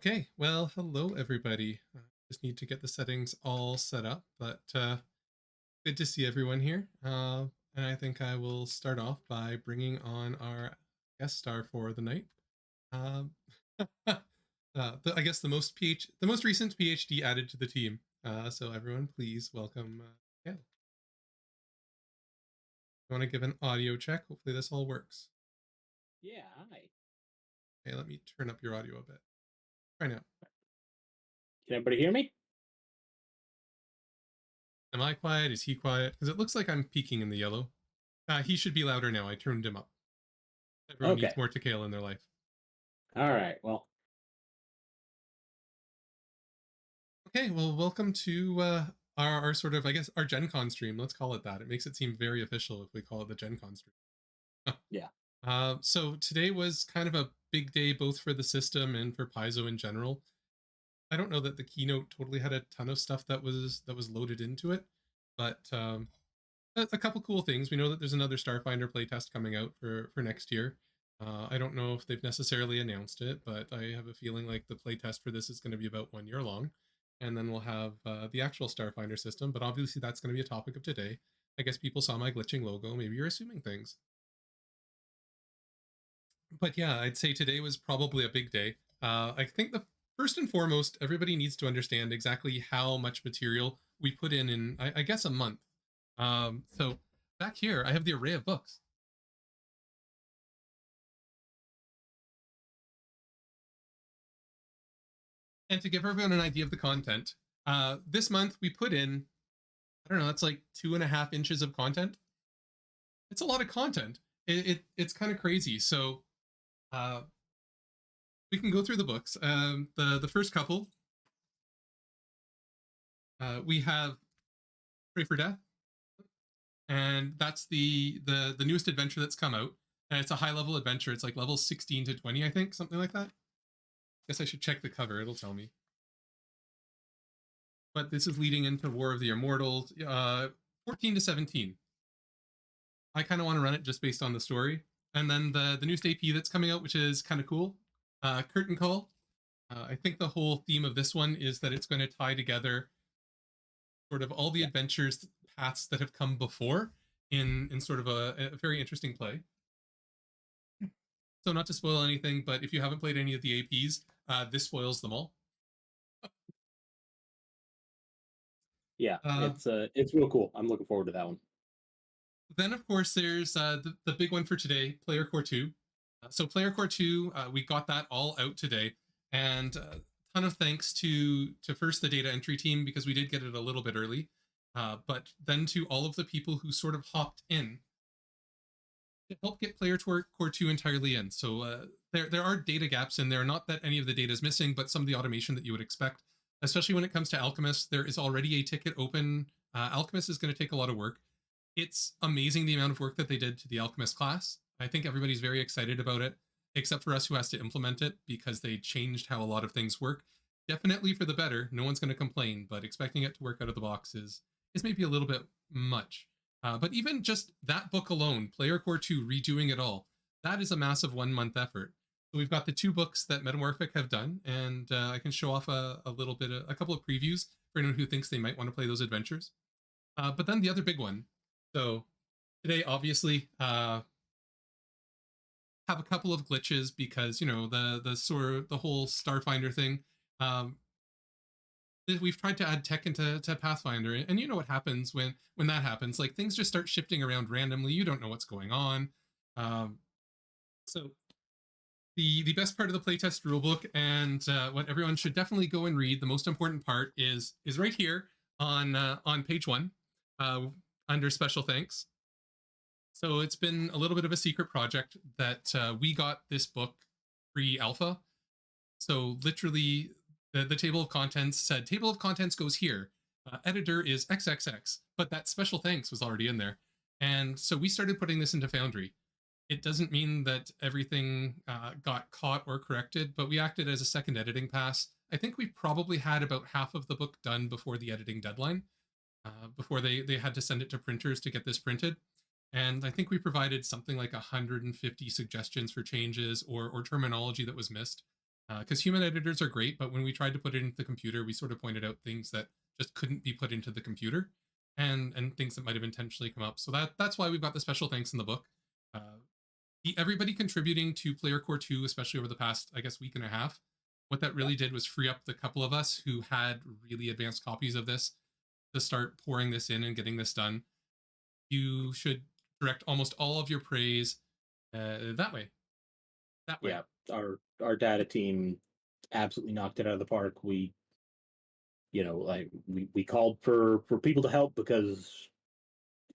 Okay, well, hello everybody. Just need to get the settings all set up, but good to see everyone here. And I think I will start off by bringing on our guest star for the night. Um, I guess the most recent PhD added to the team. So everyone, please welcome. Yeah, I want to give an audio check. Hopefully this all works. Yeah, hi. Okay, let me turn up your audio a bit. Try now. Can everybody hear me? Am I quiet? Is he quiet? Because it looks like I'm peaking in the yellow. He should be louder now. I turned him up. Everyone Okay. needs more Tikael in their life. All right. Well, Okay, well, welcome to our sort of, I guess, our GenCon stream. Let's call it that. It makes it seem very official if we call it the GenCon stream. yeah. So today was kind of a big day both for the system and for Paizo in general. I don't know that the keynote totally had a ton of stuff that was loaded into it, but a couple cool things. We know that there's another Starfinder playtest coming out for next year. I don't know if they've necessarily announced it, but I have a feeling like the playtest for this is going to be about 1 year long. And then we'll have the actual Starfinder system, but obviously that's going to be a topic of today. I guess people saw my glitching logo. Maybe you're assuming things. But yeah, I'd say today was probably a big day. I think the first and foremost, everybody needs to understand exactly how much material we put in I guess, a month. So back here, I have the array of books. And to give everyone an idea of the content, this month we put in, I don't know, that's like 2.5 inches of content. It's a lot of content. It's kind of crazy. So uh, we can go through the books. The first couple, we have Pray for Death, and that's the newest adventure that's come out. And it's a high level adventure. It's like levels 16 to 20, I think, something like that. Guess I should check the cover. It'll tell me. But this is leading into War of the Immortals, 14 to 17. I kind of want to run it just based on the story. And then the newest AP that's coming out, which is kind of cool, Curtain Call. I think the whole theme of this one is that it's going to tie together sort of all the adventures paths that have come before in sort of a very interesting play. So not to spoil anything, but if you haven't played any of the APs, this spoils them all. Yeah. It's real cool. I'm looking forward to that one. Then, of course, there's the big one for today, Player Core 2. So Player Core 2, we got that all out today. And a ton of thanks to first the data entry team, because we did get it a little bit early. But then to all of the people who sort of hopped in to help get Player Core 2 entirely in. So there are data gaps in there. Not that any of the data is missing, but some of the automation that you would expect, especially when it comes to Alchemist. There is already a ticket open. Alchemist is going to take a lot of work. It's amazing the amount of work that they did to the Alchemist class. I think everybody's very excited about it, except for us who has to implement it, because they changed how a lot of things work. Definitely for the better. No one's going to complain, but expecting it to work out of the box is maybe a little bit much. But even just that book alone, Player Core 2, redoing it all, that is a massive 1 month effort. So we've got the 2 books that Metamorphic have done, and I can show off a couple of previews for anyone who thinks they might want to play those adventures. But then the other big one. So today, obviously, have a couple of glitches because, you know, the whole Starfinder thing. We've tried to add tech into Pathfinder, and you know what happens when that happens. Like, things just start shifting around randomly. You don't know what's going on. So the best part of the playtest rulebook, and what everyone should definitely go and read, the most important part is right here on page 1, under special thanks. So it's been a little bit of a secret project that we got this book pre-alpha. So literally, the table of contents said, table of contents goes here. Editor is XXX, but that special thanks was already in there. And so we started putting this into Foundry. It doesn't mean that everything got caught or corrected, but we acted as a second editing pass. I think we probably had about half of the book done before the editing deadline, before they had to send it to printers to get this printed. And I think we provided something like 150 suggestions for changes or terminology that was missed. because human editors are great, but when we tried to put it into the computer, we sort of pointed out things that just couldn't be put into the computer, and things that might have intentionally come up. So that's why we've got the special thanks in the book. Everybody contributing to Player Core 2, especially over the past, I guess, week and a half, what that really did was free up the couple of us who had really advanced copies of this to start pouring this in and getting this done. You should direct almost all of your praise that way. That way. Yeah, our data team absolutely knocked it out of the park. We, like we called for people to help, because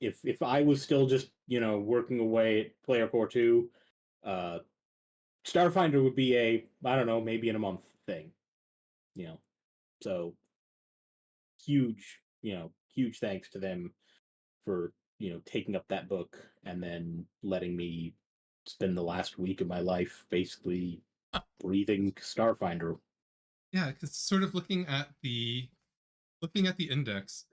if I was still just working away at Player Core 2, Starfinder would be I don't know, maybe in a month thing. So huge thanks to them for taking up that book and then letting me spend the last week of my life basically breathing Starfinder. Yeah, because sort of looking at the index.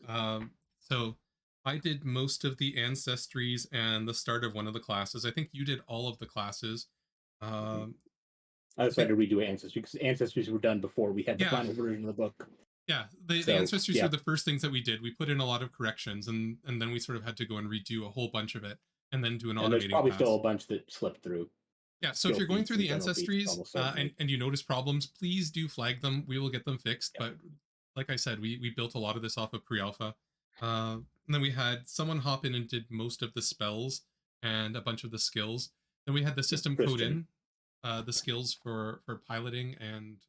So I did most of the ancestries and the start of one of the classes. I think you did all of the classes. I decided to redo Ancestry because Ancestries were done before we had the Yeah. final version of the book. Yeah, the ancestries were the first things that we did. We put in a lot of corrections, and then we sort of had to go and redo a whole bunch of it, and then do an automating pass. There's probably still a bunch that slipped through. Yeah, so if you're going through the ancestries and you notice problems, please do flag them. We will get them fixed. Yep. But like I said, we built a lot of this off of pre-alpha. And then we had someone hop in and did most of the spells and a bunch of the skills. Then we had the system code in the skills for piloting and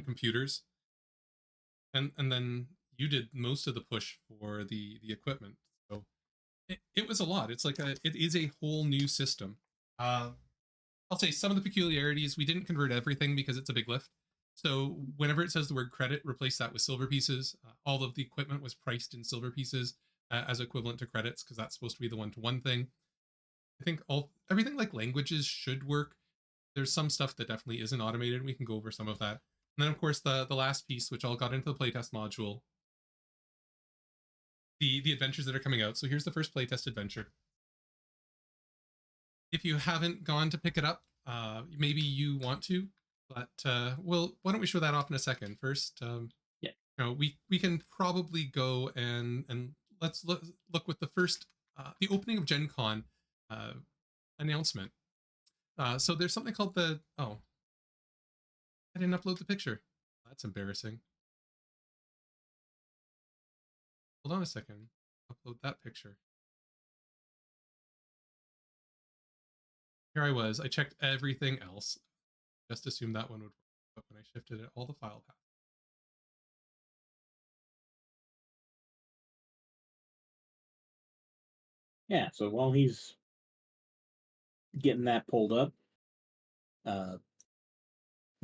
computers. And then you did most of the push for the equipment. So it was a lot. It is a whole new system. I'll say some of the peculiarities, we didn't convert everything because it's a big lift. So whenever it says the word credit, replace that with silver pieces. All of the equipment was priced in silver pieces as equivalent to credits, because that's supposed to be the one-to-one thing. I think everything like languages should work. There's some stuff that definitely isn't automated. We can go over some of that. And then, of course, the last piece, which all got into the playtest module, the adventures that are coming out. So here's the first playtest adventure. If you haven't gone to pick it up, maybe you want to, but well, why don't we show that off in a second? First, we can probably go and let's look with the first, the opening of GenCon announcement. So there's something called I didn't upload the picture. That's embarrassing. Hold on a second. Upload that picture. Here I was. I checked everything else. Just assumed that one would work. But when I shifted it, all the file paths. Yeah, so while he's getting that pulled up,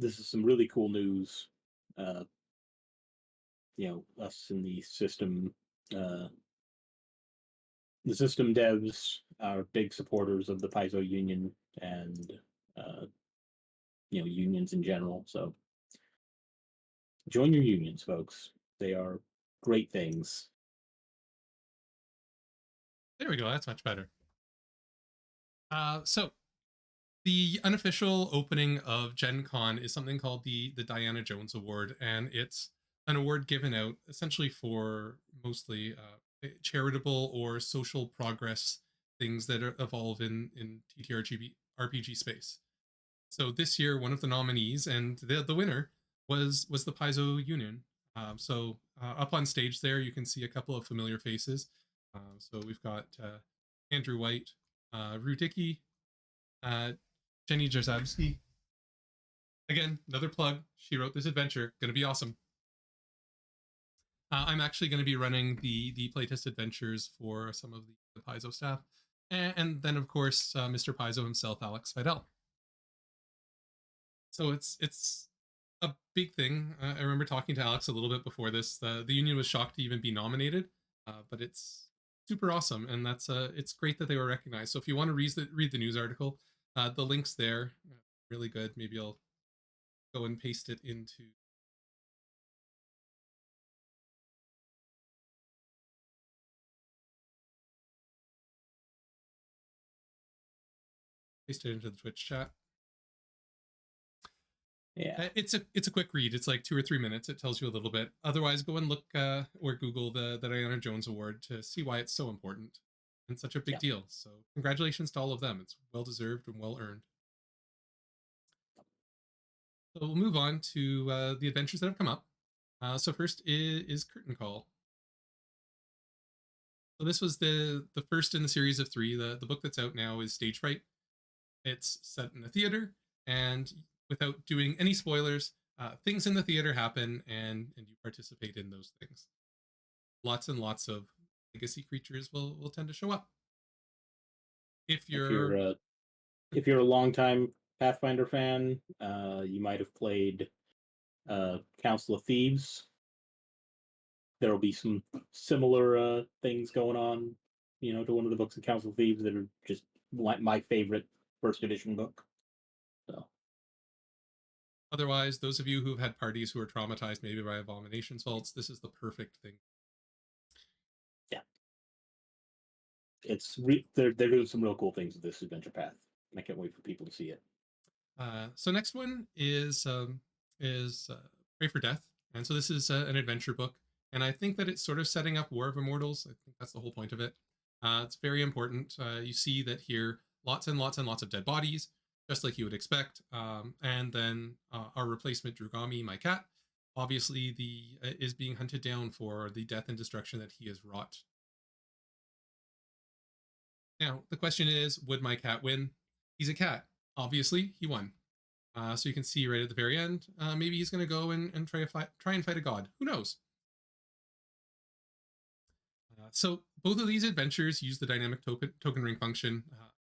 this is some really cool news. Us in the system devs are big supporters of the Paizo union and unions in general. So join your unions, folks. They are great things. There we go. That's much better. So the unofficial opening of GenCon is something called the Diana Jones Award, and it's an award given out essentially for mostly charitable or social progress things that evolve in TTRPG RPG space. So this year, one of the nominees and the winner was the Paizo Union. So up on stage there, you can see a couple of familiar faces. So we've got Andrew White, Rudicki, Jenny Jarzabski. Again, another plug. She wrote this adventure. Going to be awesome. I'm actually going to be running the playtest adventures for some of the Paizo staff. And then, of course, Mr. Paizo himself, Alex Fidel. So it's a big thing. I remember talking to Alex a little bit before this. The union was shocked to even be nominated, but it's super awesome, and that's it's great that they were recognized. So if you want to read the news article, the link's there. Really good. Maybe I'll go and paste it into. Paste it into the Twitch chat. Yeah. It's a quick read. It's like 2 or 3 minutes. It tells you a little bit. Otherwise, go and look or Google the Diana Jones Award to see why it's so important and such a big Yeah. deal. So congratulations to all of them. It's well deserved and well earned. So we'll move on to the adventures that have come up. So first is Curtain Call. So this was the first in the series of three. The book that's out now is Stage Fright. It's set in a theater, and without doing any spoilers, things in the theater happen, and you participate in those things. Lots and lots of legacy creatures will tend to show up. If If you're you're a longtime Pathfinder fan, you might have played Council of Thieves. There will be some similar things going on, to one of the books of Council of Thieves that are just like my favorite first edition book. So Otherwise, those of you who've had parties who are traumatized maybe by abominations vaults, this is the perfect thing. yeah, they're doing some real cool things with this adventure path. And I can't wait for people to see it. So next one is Pray for Death, and so this is an adventure book, and I think that it's sort of setting up War of Immortals. I think that's the whole point of it. It's very important. You see that here, lots and lots and lots of dead bodies, just like you would expect, and then our replacement Droogami, my cat, obviously is being hunted down for the death and destruction that he has wrought. Now the question is, would my cat win? He's a cat. Obviously, he won. So you can see right at the very end, maybe he's going to go and try and fight a god. Who knows? So both of these adventures use the dynamic token ring function.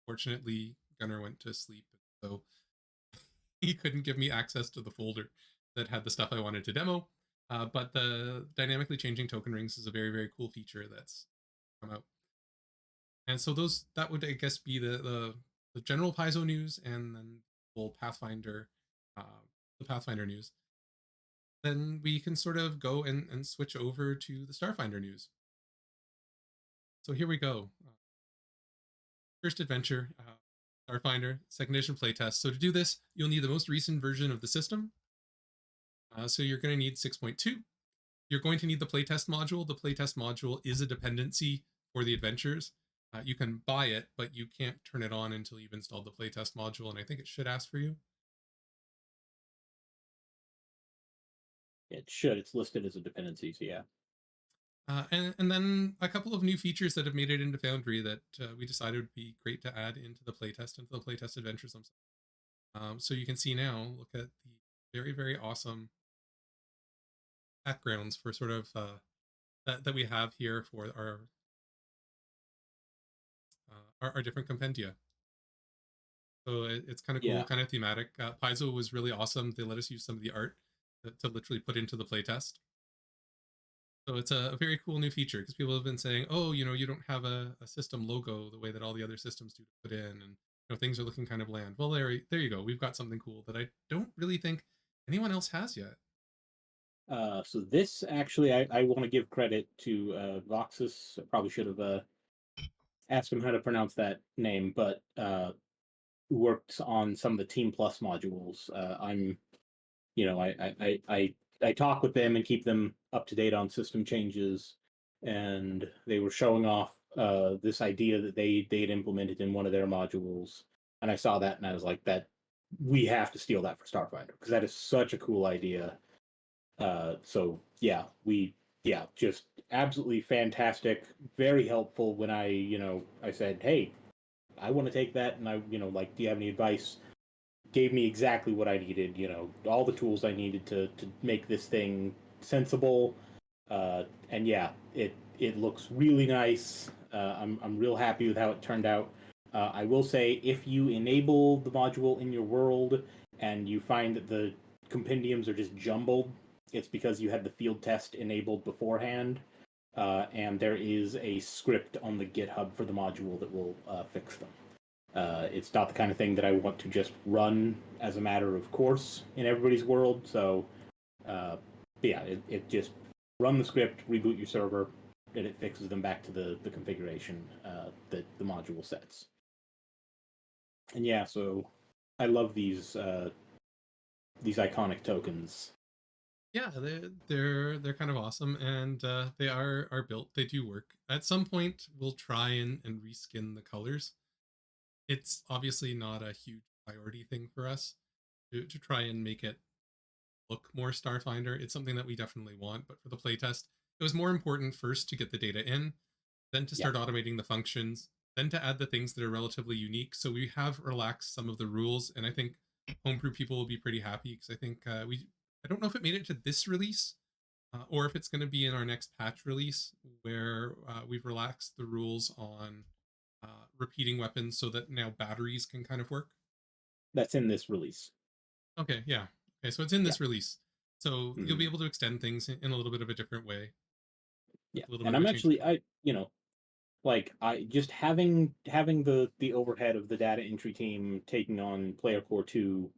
Fortunately, Gunnar went to sleep, so he couldn't give me access to the folder that had the stuff I wanted to demo. But the dynamically changing token rings is a very, very cool feature that's come out. And so that would, I guess, be the general Paizo news, and then full Pathfinder, the Pathfinder news. Then we can sort of go and switch over to the Starfinder news. So here we go. First adventure, Starfinder, second edition playtest. So to do this, you'll need the most recent version of the system. So you're going to need 6.2. You're going to need the playtest module. The playtest module is a dependency for the adventures. You can buy it, but you can't turn it on until you've installed the playtest module, and I think it should ask for you. It should. It's listed as a dependency, so yeah. And then a couple of new features that have made it into Foundry that we decided would be great to add into the playtest, into the playtest adventures themselves. So you can see now, look at the very, very awesome backgrounds for sort of that we have here for our different compendia. So it's kind of cool, kind of thematic. Paizo was really awesome. They let us use some of the art to literally put into the playtest. So it's a very cool new feature because people have been saying, oh, you don't have a system logo the way that all the other systems do to put in, and things are looking kind of bland. Well, there you go. We've got something cool that I don't really think anyone else has yet. So this actually, I want to give credit to Voxus. I probably should have asked him how to pronounce that name, but worked on some of the Team Plus modules. I talk with them and keep them up to date on system changes, and they were showing off this idea that they had implemented in one of their modules, and I saw that and I was like, that we have to steal that for Starfinder because that is such a cool idea. So yeah, just absolutely fantastic, very helpful when I said, hey, I want to take that, and do you have any advice? Gave me exactly what I needed, all the tools I needed to make this thing sensible. And yeah, it looks really nice. I'm real happy with how it turned out. I will say, if you enable the module in your world and you find that the compendiums are just jumbled, it's because you had the field test enabled beforehand. And there is a script on the GitHub for the module that will fix them. It's not the kind of thing that I want to just run as a matter of course in everybody's world. So, yeah, it just run the script, reboot your server, and it fixes them back to the configuration that the module sets. And yeah, so I love these these iconic tokens. Yeah, they're kind of awesome, and they are built. They do work. At some point, we'll try and reskin the colors. It's obviously not a huge priority thing for us to try and make it look more Starfinder. It's something that we definitely want, but for the playtest, it was more important first to get the data in, then to start automating the functions, then to add the things that are relatively unique. So we have relaxed some of the rules, and I think Homebrew people will be pretty happy because I think I don't know if it made it to this release or if it's going to be in our next patch release where we've relaxed the rules on repeating weapons so that now batteries can kind of work. That's in this release. Okay, yeah. Okay, so it's in this release. So you'll be Mhm. able to extend things in a little bit of a different way. Yeah, A little bit and of a I'm change. actually like I just having the overhead of the data entry team taking on Player Core 2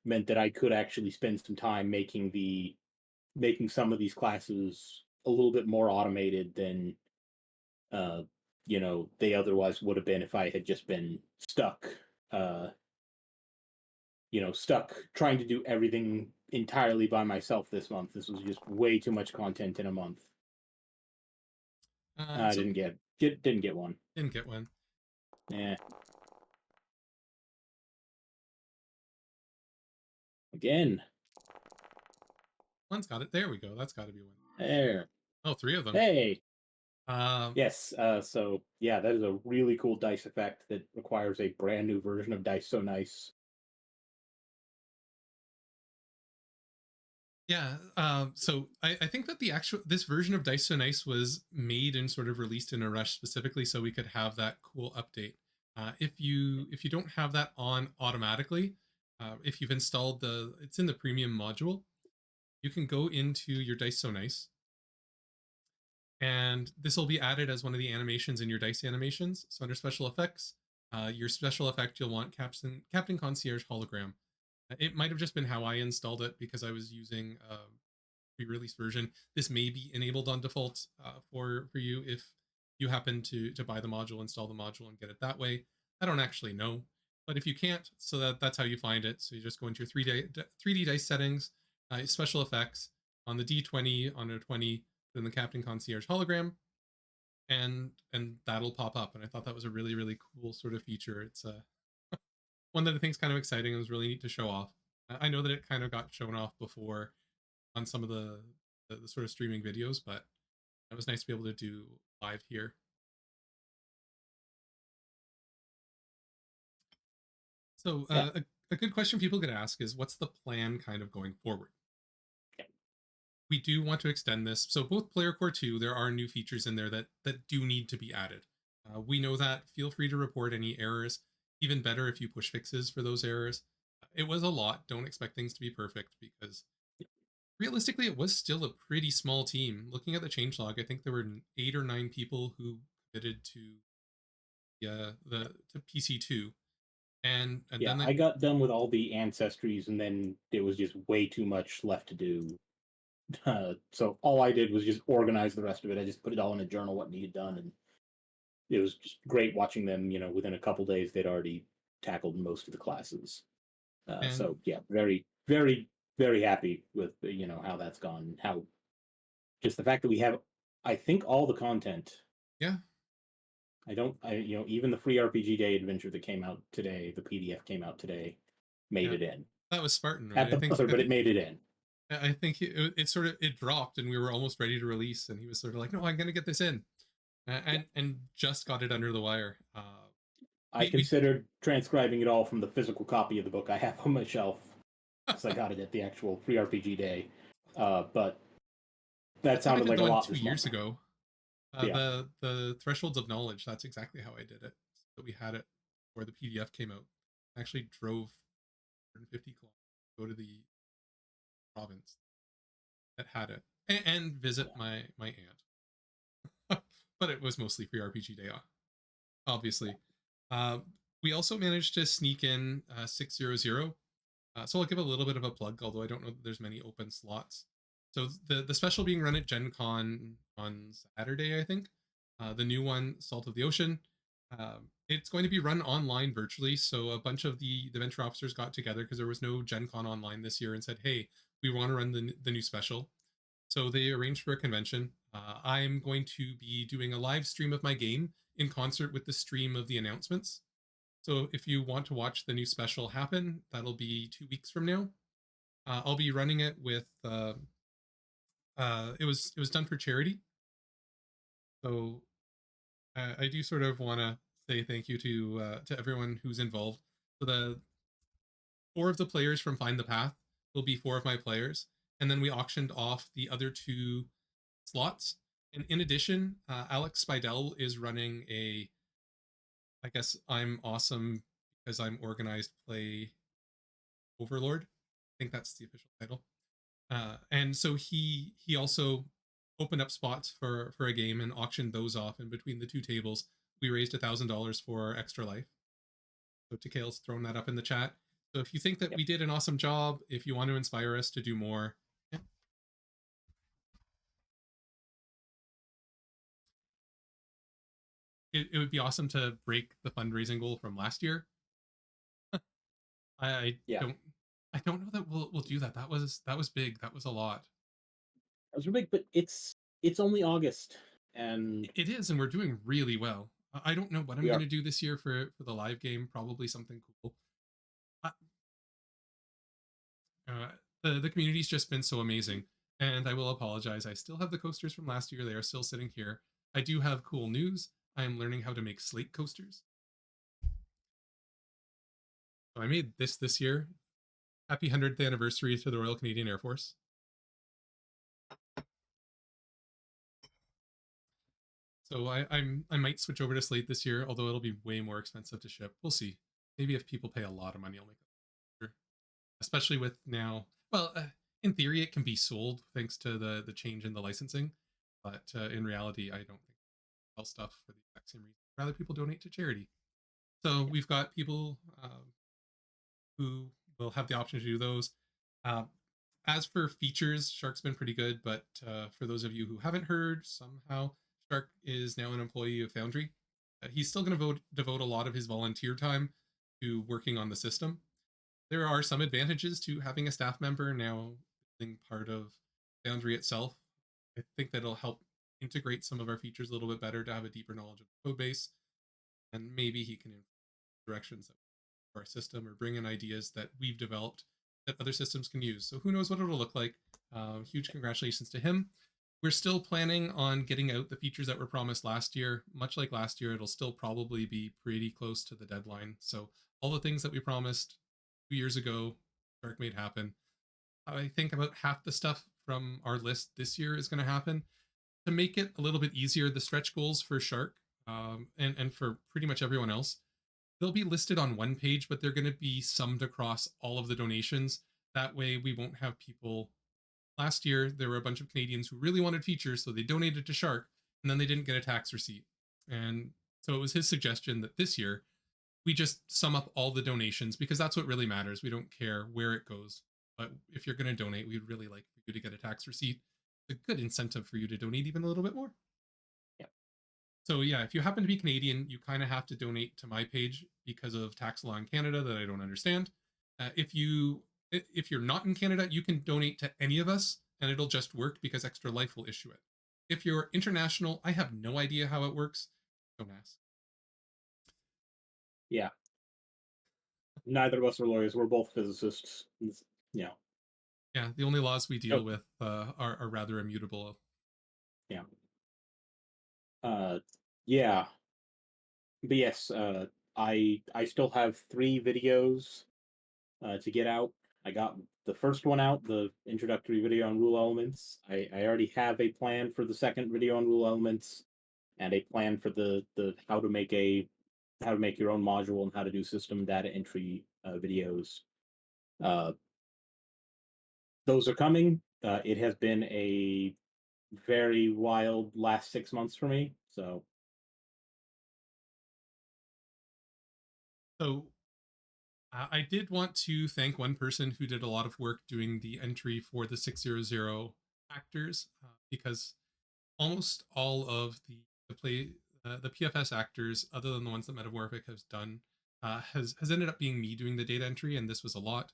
meant that I could actually spend some time making some of these classes a little bit more automated than uh they otherwise would have been if I had just been stuck uh stuck trying to do everything entirely by myself this month. This was just way too much content in a month. I So didn't get one. didn't get one. Yeah. Again. One's got it. There we go. That's got to be one. There. Oh, three of them. Hey. Um, Yes. So yeah, that is a really cool dice effect that requires a brand new version of Dice So Nice. Yeah. So I think that this version of Dice So Nice was made and sort of released in a rush specifically so we could have that cool update. If you don't have that on automatically, if you've installed it's in the premium module, you can go into your Dice So Nice, and this will be added as one of the animations in your dice animations. So under special effects, your special effect you'll want Captain Concierge hologram. It might have just been how I installed it because I was using a pre-release version. This may be enabled on default for you if you happen to buy the module, install the module, and get it that way. I don't actually know, but if you can't, so that's how you find it. So you just go into your 3D dice settings, special effects on the D20 on a 20, then the Captain Concierge hologram, and that'll pop up. And I thought that was a really really cool sort of feature. It's one that I think is kind of exciting and was really neat to show off. I know that it kind of got shown off before on some of the sort of streaming videos, but it was nice to be able to do live here. So Yeah. a good question people could ask is, what's the plan kind of going forward? We do want to extend this. So both Player Core 2, there are new features in there that do need to be added. We know that. Feel free to report any errors. Even better if you push fixes for those errors. It was a lot. Don't expect things to be perfect because realistically, it was still a pretty small team. Looking at the changelog, I think there were 8 or 9 people who committed to to PC2, and Yeah, then I got done with all the ancestries, and then there was just way too much left to do. So all I did was just organize the rest of it. I just put it all in a journal, what needed done, and it was just great watching them. Within a couple days, they'd already tackled most of the classes. and So yeah, very, very, very happy with how that's gone. How just the fact that we have, I think, all the content. yeah, Even the free RPG Day adventure that came out today, the PDF came out today, made yeah, it in that was Spartan, right? at the buzzer, but it made it in. I think it sort of it dropped, and we were almost ready to release, and he was sort of like, "No, I'm going to get this in," Yeah. and just got it under the wire. I We considered transcribing it all from the physical copy of the book I have on my shelf because I got it at the actual free RPG Day. But that that's how I sounded did like the a one lot two this years month. ago. Yeah. The thresholds of knowledge. That's exactly how I did it. So we had it where the PDF came out. I actually drove 150 kilometers to go to the province that had it and visit my aunt. But it was mostly free RPG Day, obviously. Uh, we also managed to sneak in 600. So I'll give a little bit of a plug, although I don't know that there's many open slots. So the special being run at GenCon on Saturday, I think. The new one, Salt of the Ocean. It's going to be run online virtually, so a bunch of the venture officers got together because there was no GenCon online this year and said, hey, we want to run the new special. So they arranged for a convention. I'm going to be doing a live stream of my game in concert with the stream of the announcements. So if you want to watch the new special happen, that'll be 2 weeks from now. I'll be running it with. It was done for charity, so I do sort of want to say thank you to everyone who's involved. So the 4 of the players from Find the Path will be 4 of my players, and then we auctioned off the other 2 slots. And in addition, Alex Spidell is running a, I guess I'm awesome because I'm organized play overlord. I think that's the official title. And so he also opened up spots for a game and auctioned those off. And between the 2 tables, we raised $1,000 for Extra Life. So Tikael's thrown that up in the chat. So if you think that we did an awesome job, if you want to inspire us to do more, it would be awesome to break the fundraising goal from last year. I don't know that we'll do that. That was big. That was a lot. That was big, but it's only August, and it is, and we're doing really well. I don't know what I'm going to do this year for the live game. Probably something cool. The community's just been so amazing, and I will apologize. I still have the coasters from last year. They are still sitting here. I do have cool news. I am learning how to make slate coasters. So I made this year. Happy 100th anniversary to the Royal Canadian Air Force. So I might switch over to slate this year, although it'll be way more expensive to ship. We'll see. Maybe if people pay a lot of money, I'll make it. Especially with now, well, in theory, it can be sold thanks to the change in the licensing, but in reality, I don't think sell stuff for the exact same reason. Rather, people donate to charity. So we've got people who will have the option to do those. As for features, Shark's been pretty good, but for those of you who haven't heard, somehow Shark is now an employee of Foundry. He's still going to devote a lot of his volunteer time to working on the system. There are some advantages to having a staff member now being part of Foundry itself. I think that'll help integrate some of our features a little bit better to have a deeper knowledge of the code base, and maybe he can directions for our system or bring in ideas that we've developed that other systems can use. So who knows what it'll look like. Huge congratulations to him. We're still planning on getting out the features that were promised last year. Much like last year, it'll still probably be pretty close to the deadline. So all the things that we promised 2 years ago, Shark made happen. I think about half the stuff from our list this year is going to happen. To make it a little bit easier, the stretch goals for Shark and for pretty much everyone else, they'll be listed on one page, but they're going to be summed across all of the donations. That way we won't have people. Last year, there were a bunch of Canadians who really wanted features, so they donated to Shark, and then they didn't get a tax receipt. And so it was his suggestion that this year, we just sum up all the donations, because that's what really matters. We don't care where it goes. But if you're going to donate, we'd really like for you to get a tax receipt. It's a good incentive for you to donate even a little bit more. So yeah, if you happen to be Canadian, you kind of have to donate to my page because of tax law in Canada that I don't understand. If you're not in Canada, you can donate to any of us and it'll just work because Extra Life will issue it. If you're international, I have no idea how it works. Don't ask. Yeah. Neither of us are lawyers. We're both physicists. Yeah. Yeah, the only laws we deal with are rather immutable. Yeah. Yeah. But yes, I still have 3 videos to get out. I got the first one out, the introductory video on rule elements. I already have a plan for the second video on rule elements, and a plan for the how to make your own module and how to do system data entry videos. Those are coming. It has been a very wild last 6 months for me, so. So I did want to thank one person who did a lot of work doing the entry for the 600 actors, because almost all of the the PFS actors, other than the ones that Metamorphic has done, has ended up being me doing the data entry, and this was a lot.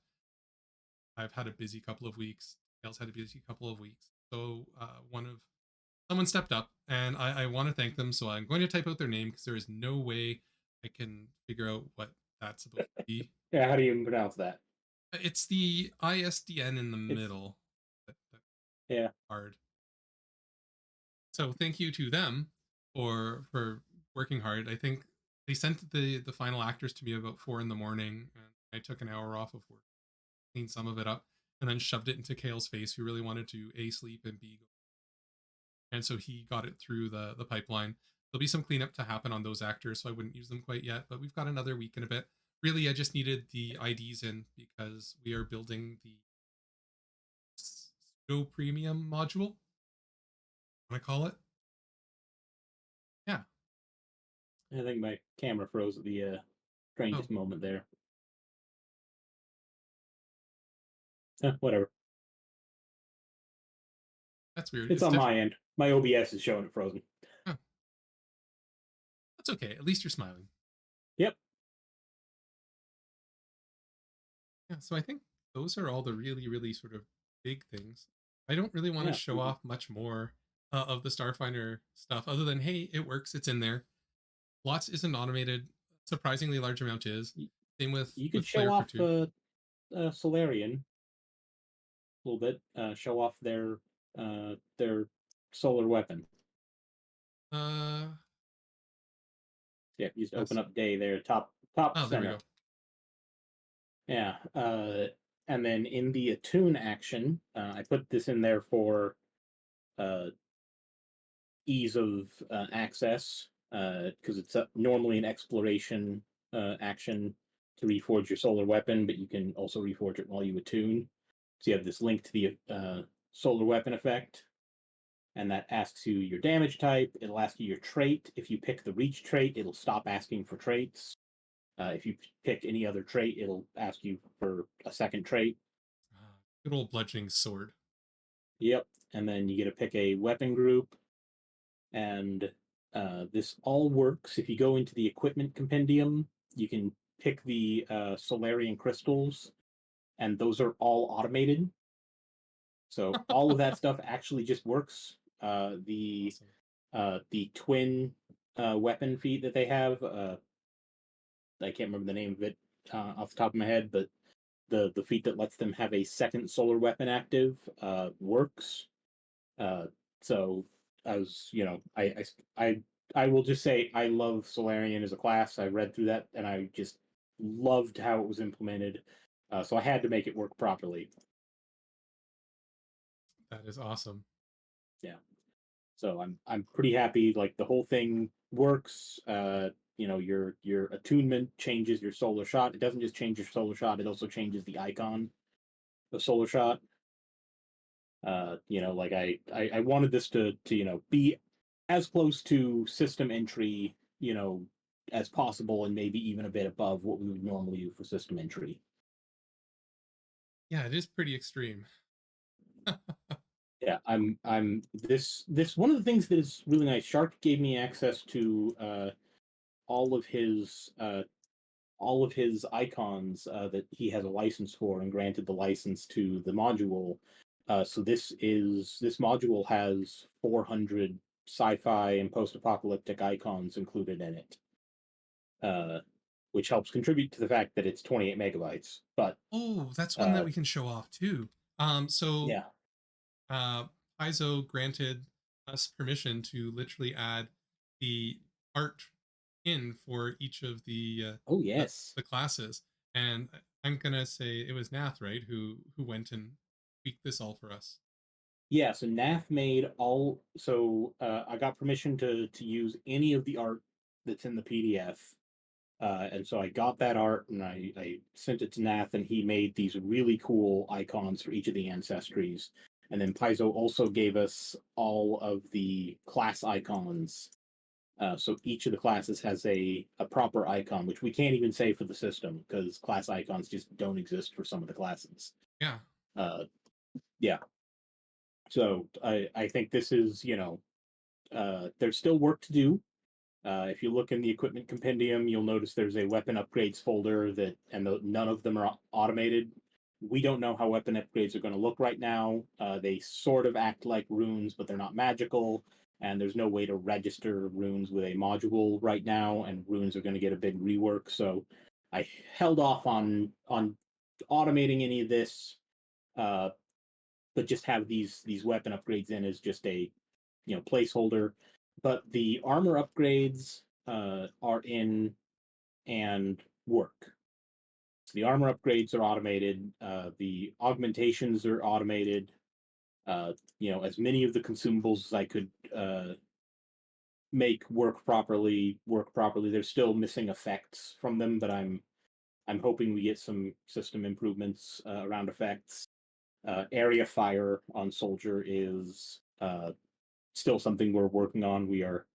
I've had a busy couple of weeks. Gail's had a busy couple of weeks. So someone stepped up, and I want to thank them. So I'm going to type out their name because there is no way I can figure out what that's supposed to be. Yeah, how do you even pronounce that? It's the ISDN in the It's middle. yeah. Hard. So thank you to them for working hard. I think they sent the final actors to me about 4 in the morning, and I took an hour off of work, cleaned some of it up, and then shoved it into Kale's face, who really wanted to A, sleep, and B, go. And so he got it through the pipeline. There'll be some cleanup to happen on those actors, so I wouldn't use them quite yet, but we've got another week and a bit. Really, I just needed the IDs in because we are building the pseudo premium module. I call it. Yeah. I think my camera froze at the strangest moment there. Whatever. That's weird. It's on my end. My OBS is showing it frozen. Huh. That's okay. At least you're smiling. Yep. Yeah, so I think those are all the really, really sort of big things. I don't really want to show off much more of the Starfinder stuff other than, hey, it works. It's in there. Lots isn't automated. Surprisingly large amount is. Same with You could show Player off Core 2. Solarian a little bit. Show off their solar weapon. Yeah, you just open up day there, top center. There we go. Yeah, and then in the attune action, I put this in there for ease of access, because it's normally an exploration action to reforge your solar weapon, but you can also reforge it while you attune. So you have this link to the solar weapon effect, and that asks you your damage type. It'll ask you your trait. If you pick the reach trait, it'll stop asking for traits. If you pick any other trait, it'll ask you for a second trait. Good old bludgeoning sword. Yep, and then you get to pick a weapon group, and this all works. If you go into the equipment compendium, you can pick the Solarian crystals, and those are all automated. So all of that stuff actually just works. The twin weapon feat that they have, I can't remember the name of it off the top of my head, but the feat that lets them have a second solar weapon active works. So as you know, I will just say I love Solarian as a class. I read through that and I just loved how it was implemented. So I had to make it work properly. That is awesome. Yeah. So I'm pretty happy. Like the whole thing works. You know, your attunement changes your solar shot. It doesn't just change your solar shot, it also changes the icon of solar shot. You know, like I wanted this to you know be as close to system entry, you know, as possible, and maybe even a bit above what we would normally do for system entry. Yeah, it is pretty extreme. Yeah, I'm this one of the things that is really nice. Shark gave me access to all of his icons that he has a license for, and granted the license to the module. So this module has 400 sci-fi and post-apocalyptic icons included in it, which helps contribute to the fact that it's 28 megabytes. But that's one that we can show off too. So yeah, Paizo granted us permission to literally add the art in for each of the oh yes, the classes, and I'm gonna say it was Nath, right, who went and tweaked this all for us. yeah. So Nath made all. So I got permission to use any of the art that's in the PDF. And so I got that art and I sent it to Nath, and he made these really cool icons for each of the ancestries. And then Paizo also gave us all of the class icons. So each of the classes has a proper icon, which we can't even say for the system because class icons just don't exist for some of the classes. Yeah. Yeah. So I think this is, you know, there's still work to do. If you look in the equipment compendium, you'll notice there's a weapon upgrades folder none of them are automated. We don't know how weapon upgrades are going to look right now. They sort of act like runes, but they're not magical, and there's no way to register runes with a module right now, and runes are going to get a big rework. So I held off on automating any of this, but just have these weapon upgrades in as just a placeholder. But the armor upgrades are in and work. So the armor upgrades are automated. The augmentations are automated. As many of the consumables as I could make work properly. There's still missing effects from them, but I'm hoping we get some system improvements around effects. Area fire on soldier is still something we're working on. We are,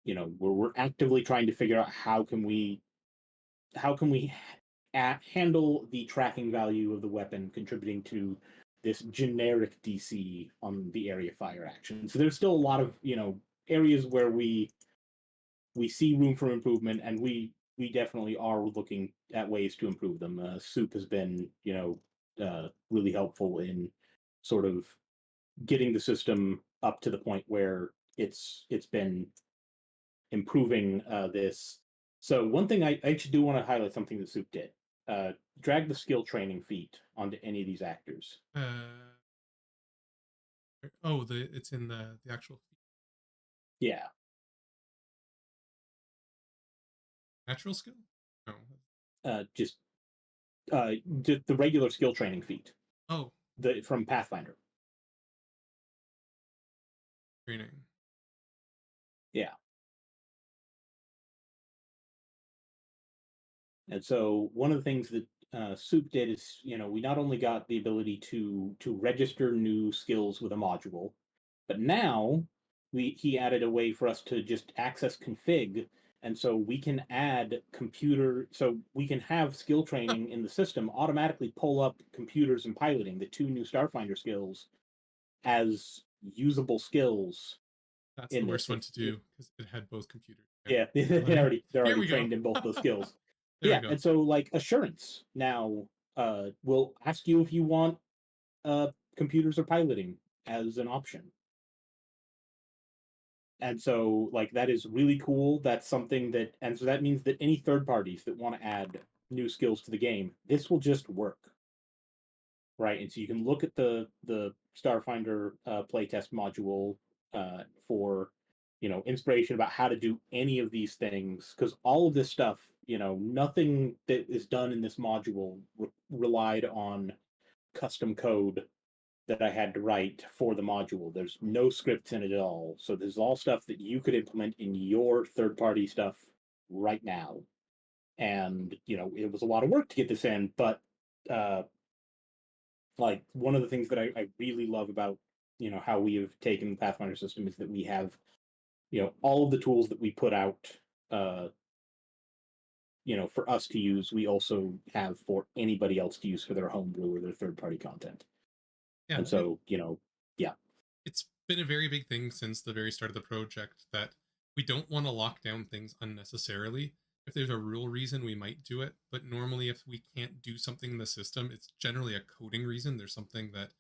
we're actively trying to figure out how can we handle the tracking value of the weapon contributing to this generic DC on the area fire action. So there's still a lot of areas where we see room for improvement, and we definitely are looking at ways to improve them. Soup has been really helpful in sort of getting the system up to the point where it's been improving this. So one thing I actually do want to highlight something that Soup did. Drag the skill training feat onto any of these actors. It's in the actual Yeah. natural skill. No. Just the regular skill training feat. Oh, From Pathfinder. training. Yeah. And so one of the things that Soup did is, we not only got the ability to register new skills with a module, but now he added a way for us to just access config, and so we can add so we can have skill training in the system automatically pull up computers and piloting, the two new Starfinder skills, as usable skills. That's the worst one to do because it had both computers. Yeah, they're already trained in both those skills. Yeah, and so like assurance now will ask you if you want computers or piloting as an option. And so like that is really cool. That's something and so that means that any third parties that want to add new skills to the game, this will just work. Right. And so you can look at the Starfinder playtest module for inspiration about how to do any of these things, because all of this stuff, nothing that is done in this module relied on custom code that I had to write for the module. There's no scripts in it at all. So this is all stuff that you could implement in your third-party stuff right now. And, it was a lot of work to get this in, but like one of the things that I really love about, how we have taken the Pathfinder system is that we have, all of the tools that we put out, for us to use, we also have for anybody else to use for their homebrew or their third-party content. Yeah, and so, yeah. It's been a very big thing since the very start of the project that we don't want to lock down things unnecessarily. If there's a real reason, we might do it. But normally, if we can't do something in the system, it's generally a coding reason. There's something that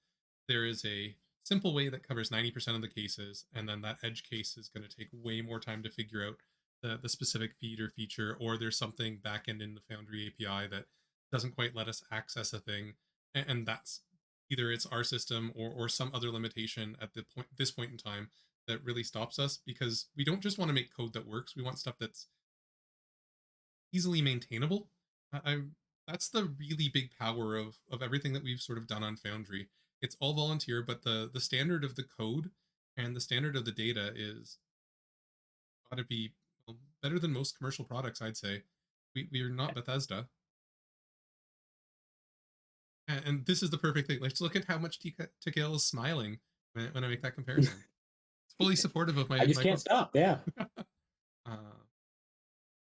there is a simple way that covers 90% of the cases, and then that edge case is going to take way more time to figure out the specific feed or feature, or there's something backend in the Foundry API that doesn't quite let us access a thing, and that's either it's our system or some other limitation at this point in time that really stops us, because we don't just want to make code that works. We want stuff that's easily maintainable. That's the really big power of everything that we've sort of done on Foundry. It's all volunteer, but the standard of the code and the standard of the data is got to be better than most commercial products, I'd say. We are not Bethesda. And this is the perfect thing. Let's look at how much Tikael is smiling when I make that comparison. It's fully supportive of my. I just can't stop. Yeah.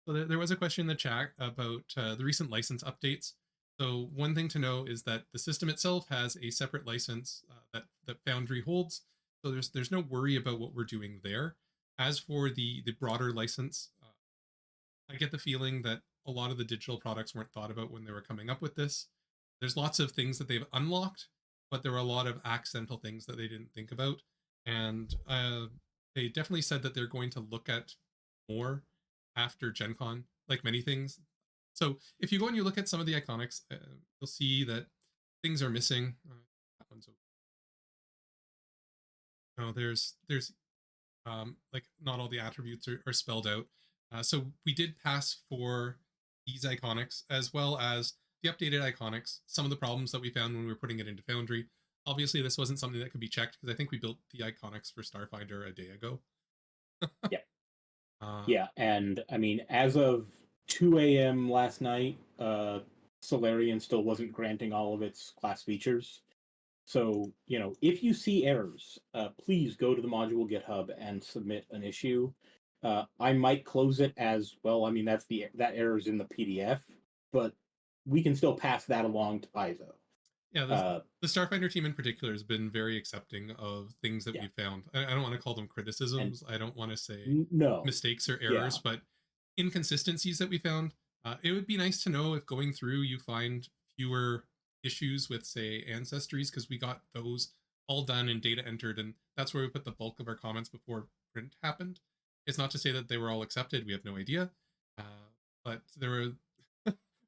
So there was a question in the chat about the recent license updates. So one thing to know is that the system itself has a separate license that Foundry holds. So there's no worry about what we're doing there. As for the broader license, I get the feeling that a lot of the digital products weren't thought about when they were coming up with this. There's lots of things that they've unlocked, but there were a lot of accidental things that they didn't think about. And they definitely said that they're going to look at more after GenCon, like many things. So if you go and you look at some of the iconics, you'll see that things are missing. That one's no, there's like not all the attributes are spelled out. So we did pass for these iconics as well as the updated iconics, some of the problems that we found when we were putting it into Foundry. Obviously, this wasn't something that could be checked because I think we built the iconics for Starfinder a day ago. Yeah. Uh, Yeah, and I mean, as of 2 a.m. last night, Solarian still wasn't granting all of its class features. So, if you see errors, please go to the module GitHub and submit an issue. I might close it as well. I mean, that error's in the PDF, but we can still pass that along to Paizo. yeah, the Starfinder team in particular has been very accepting of things that Yeah. we've found. I don't want to call them criticisms. I don't want to say No mistakes or errors, but inconsistencies that we found. It would be nice to know if going through you find fewer issues with, say, ancestries, because we got those all done and data entered, and that's where we put the bulk of our comments before print happened. It's not to say that they were all accepted. We have no idea, but there were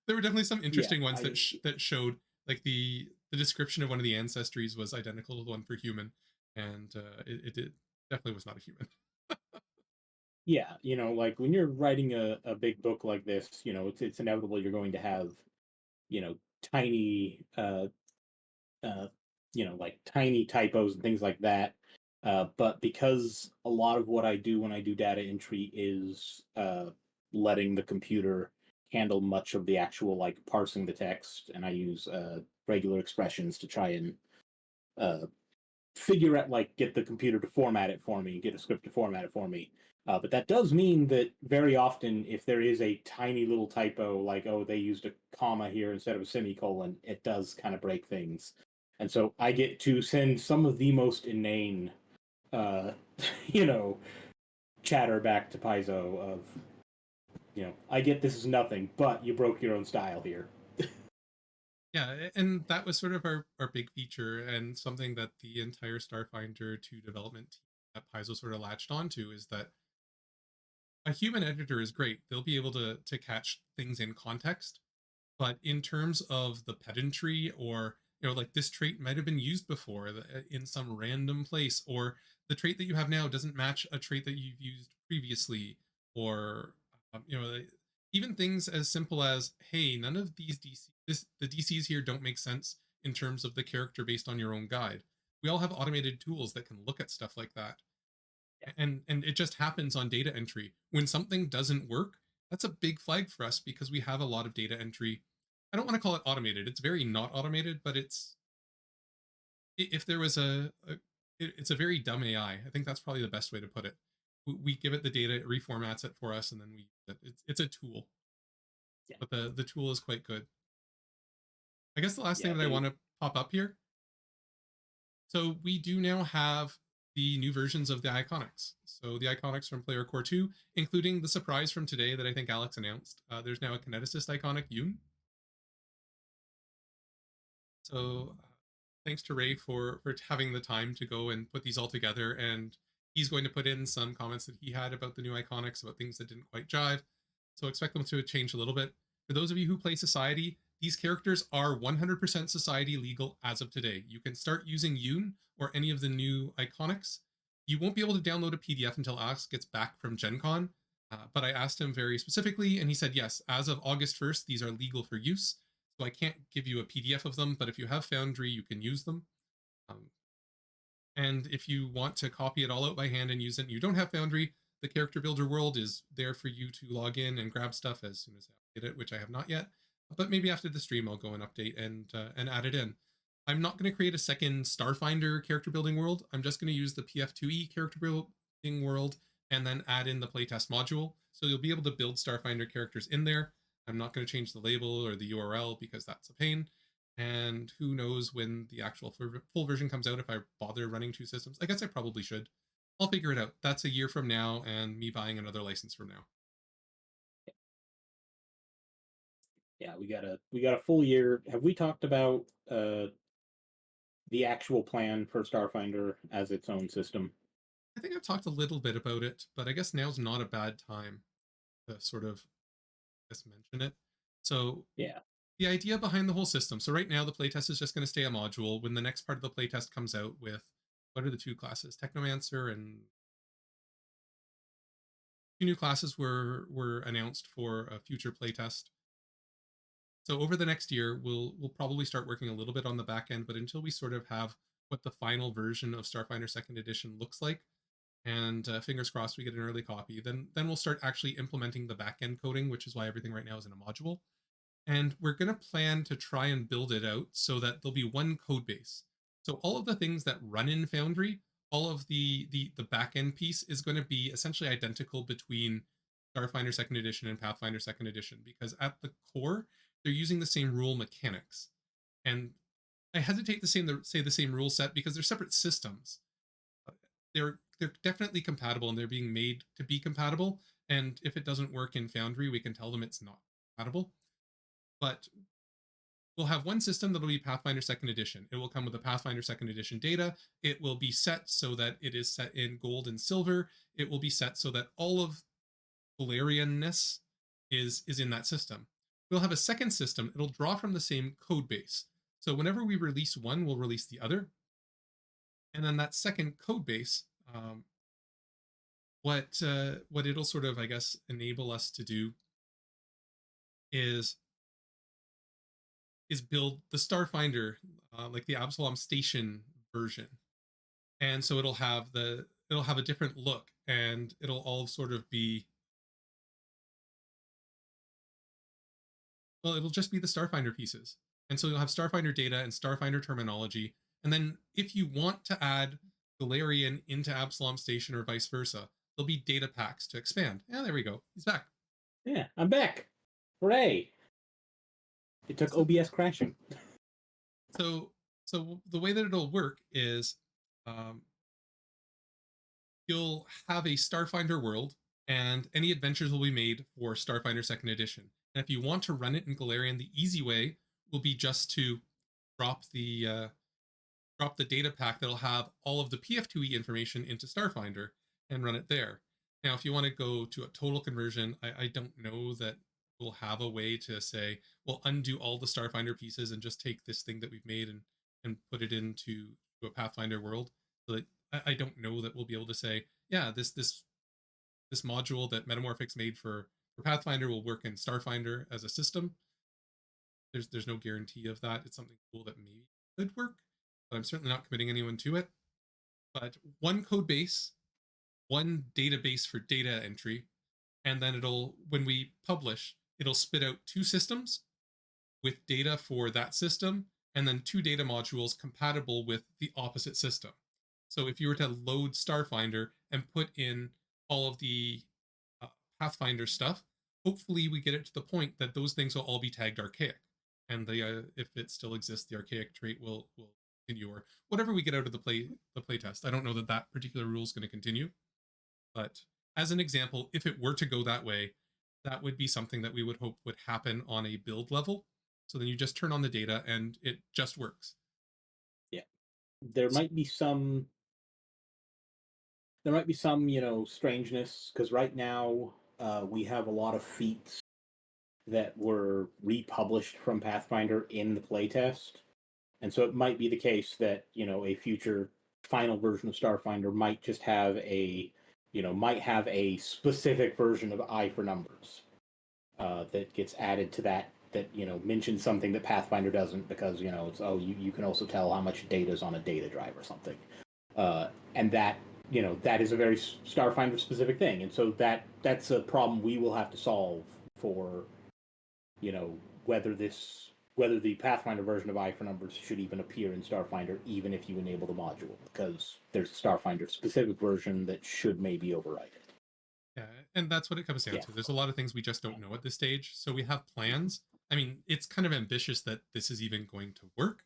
there were definitely some interesting ones that showed like the description of one of the ancestries was identical to the one for human, and it definitely was not a human. Yeah, like when you're writing a big book like this, it's inevitable you're going to have, tiny like tiny typos and things like that. But because a lot of what I do when I do data entry is letting the computer handle much of the actual like parsing the text, and I use regular expressions to try and figure out, like, get the computer to format it for me, get a script to format it for me. But that does mean that very often, if there is a tiny little typo, like, oh, they used a comma here instead of a semicolon, it does kind of break things. And so I get to send some of the most inane, uh, you know, chatter back to Paizo of, I get this is nothing, but you broke your own style here. Yeah, and that was sort of our big feature and something that the entire Starfinder 2 development team at Paizo sort of latched onto is that a human editor is great. They'll be able to catch things in context, but in terms of the pedantry or like this trait might have been used before in some random place, or the trait that you have now doesn't match a trait that you've used previously, or even things as simple as, hey, none of these the DCs here don't make sense in terms of the character based on your own guide. We all have automated tools that can look at stuff like that, and it just happens on data entry when something doesn't work. That's a big flag for us because we have a lot of data entry. I don't want to call it automated. It's very not automated, but it's if there was it's a very dumb AI. I think that's probably the best way to put it. We give it the data, it reformats it for us, and then it's a tool. Yeah. But the tool is quite good. I guess the last Yeah, thing that I want to pop up here. So we do now have the new versions of the iconics. So the iconics from Player Core 2, including the surprise from today that I think Alex announced. There's now a kineticist iconic, Yoon. So thanks to Ray for having the time to go and put these all together. And he's going to put in some comments that he had about the new iconics, about things that didn't quite jive. So expect them to change a little bit. For those of you who play Society, these characters are 100% Society legal as of today. You can start using Yoon or any of the new iconics. You won't be able to download a PDF until Alex gets back from GenCon, but I asked him very specifically, and he said, yes, as of August 1st, these are legal for use. So I can't give you a PDF of them, but if you have Foundry, you can use them. And if you want to copy it all out by hand and use it, and you don't have Foundry, the character builder world is there for you to log in and grab stuff as soon as I get it, which I have not yet. But maybe after the stream, I'll go and update and add it in. I'm not going to create a second Starfinder character building world. I'm just going to use the PF2e character building world and then add in the playtest module. So you'll be able to build Starfinder characters in there. I'm not going to change the label or the URL because that's a pain. And who knows when the actual full version comes out if I bother running two systems. I guess I probably should. I'll figure it out. That's a year from now, and me buying another license from now. Yeah, we got a full year. Have we talked about the actual plan for Starfinder as its own system? I think I've talked a little bit about it, but I guess now's not a bad time to sort of just mention it. So Yeah. the idea behind the whole system. So right now the playtest is just going to stay a module. When the next part of the playtest comes out with what are the two classes? Technomancer and two new classes were announced for a future playtest. So over the next year, we'll probably start working a little bit on the back end, but until we sort of have what the final version of Starfinder Second Edition looks like, and fingers crossed we get an early copy, then we'll start actually implementing the back end coding, which is why everything right now is in a module. And we're going to plan to try and build it out so that there'll be one code base. So all of the things that run in Foundry, all of the back end piece is going to be essentially identical between Starfinder Second Edition and Pathfinder Second Edition, because at the core they're using the same rule mechanics. And I hesitate to say the same rule set because they're separate systems. They're definitely compatible, and they're being made to be compatible. And if it doesn't work in Foundry, we can tell them it's not compatible. But we'll have one system that'll be Pathfinder Second Edition. It will come with the Pathfinder Second Edition data. It will be set so that it is set in gold and silver. It will be set so that all of Solarianness is in that system. We'll have a second system. It'll draw from the same code base. So whenever we release one, we'll release the other. And then that second code base, what it'll sort of, I guess, enable us to do is build the Starfinder, like the Absalom Station version, and so it'll have a different look, and it'll all sort of be, well, it'll just be the Starfinder pieces, and so you'll have Starfinder data and Starfinder terminology, and then if you want to add Solarian into Absalom Station or vice versa, there'll be data packs to expand. Yeah, there we go. He's back. Yeah, I'm back. Hooray! It took OBS crashing. So the way that it'll work is, um, you'll have a Starfinder world, and any adventures will be made for Starfinder Second Edition. And if you want to run it in Galarian, the easy way will be just to drop the data pack that'll have all of the PF2e information into Starfinder and run it there. Now, if you want to go to a total conversion, I don't know that we'll have a way to say, well, undo all the Starfinder pieces and just take this thing that we've made and put it into a Pathfinder world. So that I don't know that we'll be able to say, yeah, this module that Metamorphics made for Pathfinder will work in Starfinder as a system. There's no guarantee of that. It's something cool that maybe could work, but I'm certainly not committing anyone to it. But one code base, one database for data entry, and then when we publish, it'll spit out two systems with data for that system, and then two data modules compatible with the opposite system. So if you were to load Starfinder and put in all of the uh, Pathfinder stuff, hopefully we get it to the point that those things will all be tagged archaic, and if it still exists, the archaic trait will continue, or whatever we get out of the playtest. I don't know that that particular rule is going to continue, but as an example, if it were to go that way, that would be something that we would hope would happen on a build level. So then you just turn on the data and it just works. Yeah. There might be some strangeness, because right now we have a lot of feats that were republished from Pathfinder in the playtest. And so it might be the case that, a future final version of Starfinder might just have might have a specific version of I for numbers that gets added to that mentions something that Pathfinder doesn't, because, it's, you can also tell how much data is on a data drive or something. And that, that is a very Starfinder specific thing. And so that's a problem we will have to solve for, whether the Pathfinder version of I for numbers should even appear in Starfinder, even if you enable the module, because there's a Starfinder specific version that should maybe override it. Yeah, and that's what it comes down to. There's a lot of things we just don't know at this stage. So we have plans. I mean, it's kind of ambitious that this is even going to work,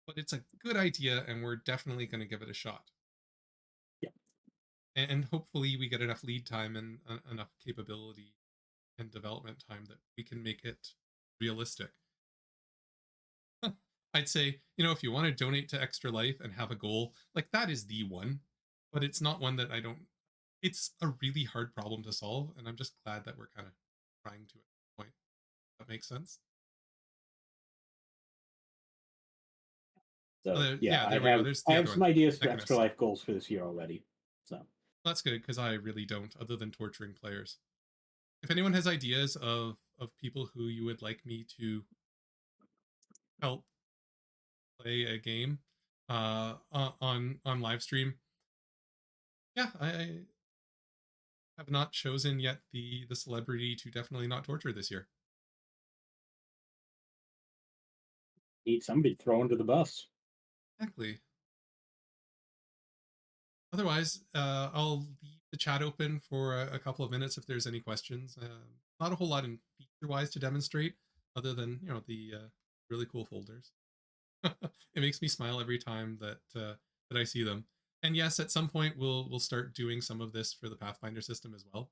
but it's a good idea, and we're definitely going to give it a shot. Yeah. and hopefully we get enough lead time and enough capability and development time that we can make it realistic. I'd say, if you want to donate to Extra Life and have a goal, like that is the one, but it's not one that I don't. It's a really hard problem to solve, and I'm just glad that we're kind of trying to at this point. That makes sense. So Yeah, there we go. There's I the have other some one. ideas for Extra Thickness. Life goals for this year already. So That's good because I really don't, other than torturing players. If anyone has ideas of people who you would like me to help play a game on live stream, yeah, I have not chosen yet the celebrity to definitely not torture this year. need somebody thrown to the bus. Exactly. Otherwise, I'll leave the chat open for a couple of minutes if there's any questions. Not a whole lot in feature-wise to demonstrate, other than the really cool folders. It makes me smile every time that I see them. And yes, at some point we'll start doing some of this for the Pathfinder system as well.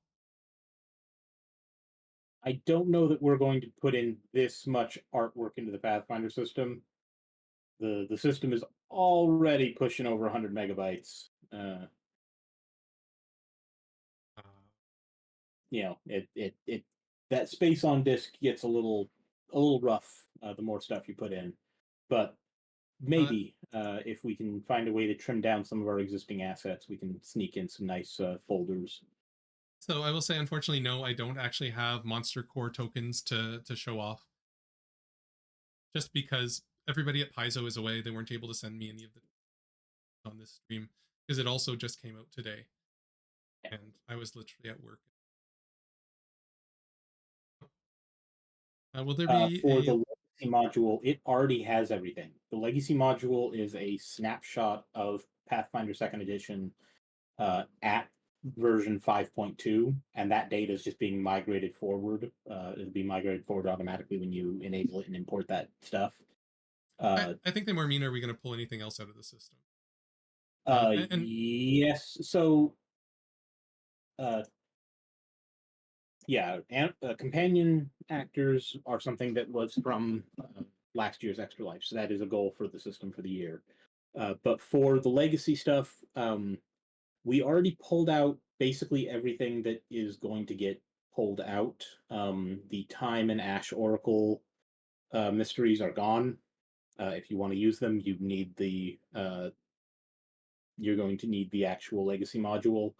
I don't know that we're going to put in this much artwork into the Pathfinder system. The system is already pushing over 100 megabytes. Uh, It that space on disk gets a little rough the more stuff you put in, but maybe if we can find a way to trim down some of our existing assets, we can sneak in some nice folders. so I will say, unfortunately, no, I don't actually have Monster Core tokens to show off, just because everybody at Paizo is away. They weren't able to send me any of the on this stream because it also just came out today, and I was literally at work. Will there be For the a legacy module, it already has everything. The legacy module is a snapshot of Pathfinder Second Edition at version 5.2, and that data is just being migrated forward. It'll be migrated forward automatically when you enable it and import that stuff. I think they more mean, are we going to pull anything else out of the system? And Yes. So, yeah, companion actors are something that was from last year's Extra Life, so that is a goal for the system for the year. But for the legacy stuff, we already pulled out basically everything that is going to get pulled out. The Time and Ash Oracle mysteries are gone. If you want to use them, you're going to need the actual legacy module.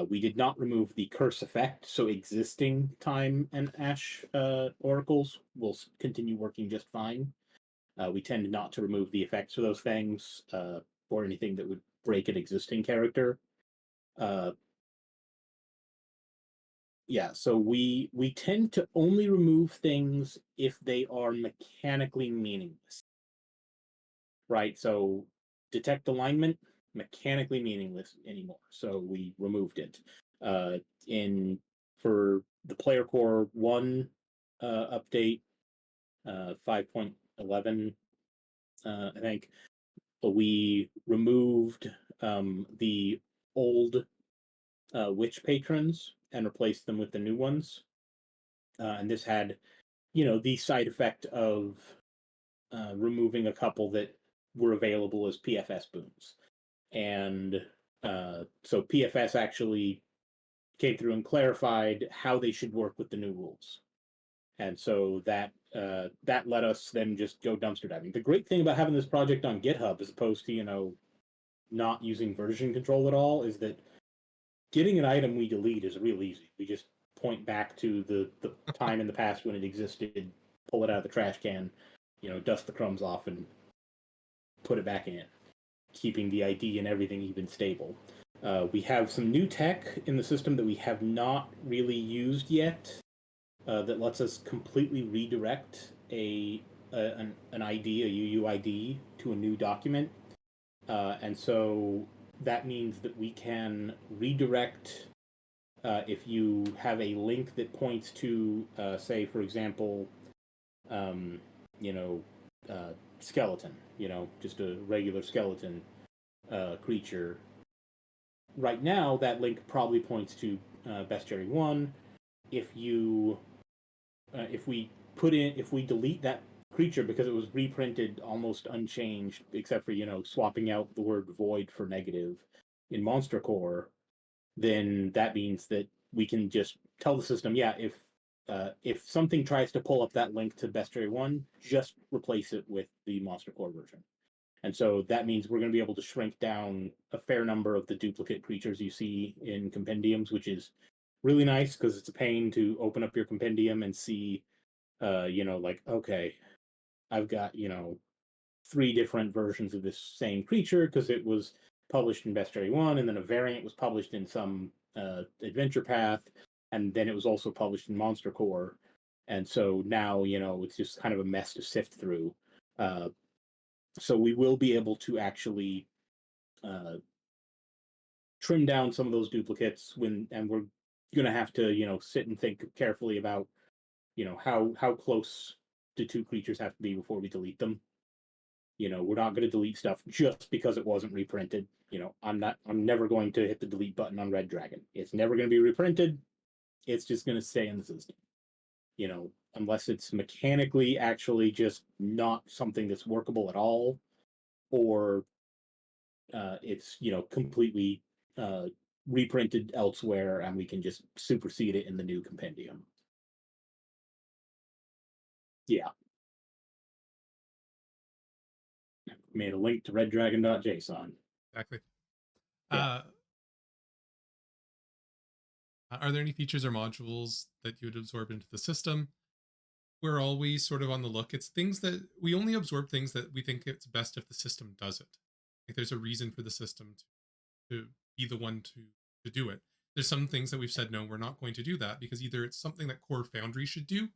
We did not remove the curse effect, so existing Time and Ash oracles will continue working just fine. We tend not to remove the effects for those things or anything that would break an existing character. Yeah, so we tend to only remove things if they are mechanically meaningless. Right? So detect alignment, mechanically meaningless anymore. So we removed it. In for the Player Core 1 update, 5.11, I think, we removed the old witch patrons and replaced them with the new ones. And this had, the side effect of removing a couple that were available as PFS boons. And so PFS actually came through and clarified how they should work with the new rules. And so that let us then just go dumpster diving. The great thing about having this project on GitHub, as opposed to not using version control at all, is that getting an item we delete is real easy. We just point back to the time in the past when it existed, pull it out of the trash can, dust the crumbs off, and put it back in, keeping the ID and everything even stable. We have some new tech in the system that we have not really used yet that lets us completely redirect an ID, a UUID, to a new document. And so that means that we can redirect if you have a link that points to, say, for example, you know, skeleton, just a regular skeleton creature. right now that link probably points to bestiary 1. If you if we delete that creature because it was reprinted almost unchanged, except for swapping out the word void for negative in Monster Core, then that means that we can just tell the system, yeah, if something tries to pull up that link to bestiary 1, just replace it with the Monster Core version. And so that means we're going to be able to shrink down a fair number of the duplicate creatures you see in compendiums, which is really nice because it's a pain to open up your compendium and see, like, okay, I've got, 3 different versions of this same creature because it was published in Bestiary 1, and then a variant was published in some adventure path, and then it was also published in Monster Core. And so now, it's just kind of a mess to sift through. So we will be able to actually trim down some of those duplicates and we're going to have to, sit and think carefully about, how close do 2 creatures have to be before we delete them. We're not going to delete stuff just because it wasn't reprinted. I'm never going to hit the delete button on Red Dragon. It's never going to be reprinted. It's just going to stay in the system. Unless it's mechanically actually just not something that's workable at all, or it's completely reprinted elsewhere and we can just supersede it in the new compendium. Yeah. Made a link to reddragon.json. Exactly. Yeah. Are there any features or modules that you would absorb into the system? We're always sort of on the look. It's things that we only absorb things that we think it's best if the system does it. Like there's a reason for the system to be the one to do it. There's some things that we've said, no, we're not going to do that because either it's something that core Foundry should do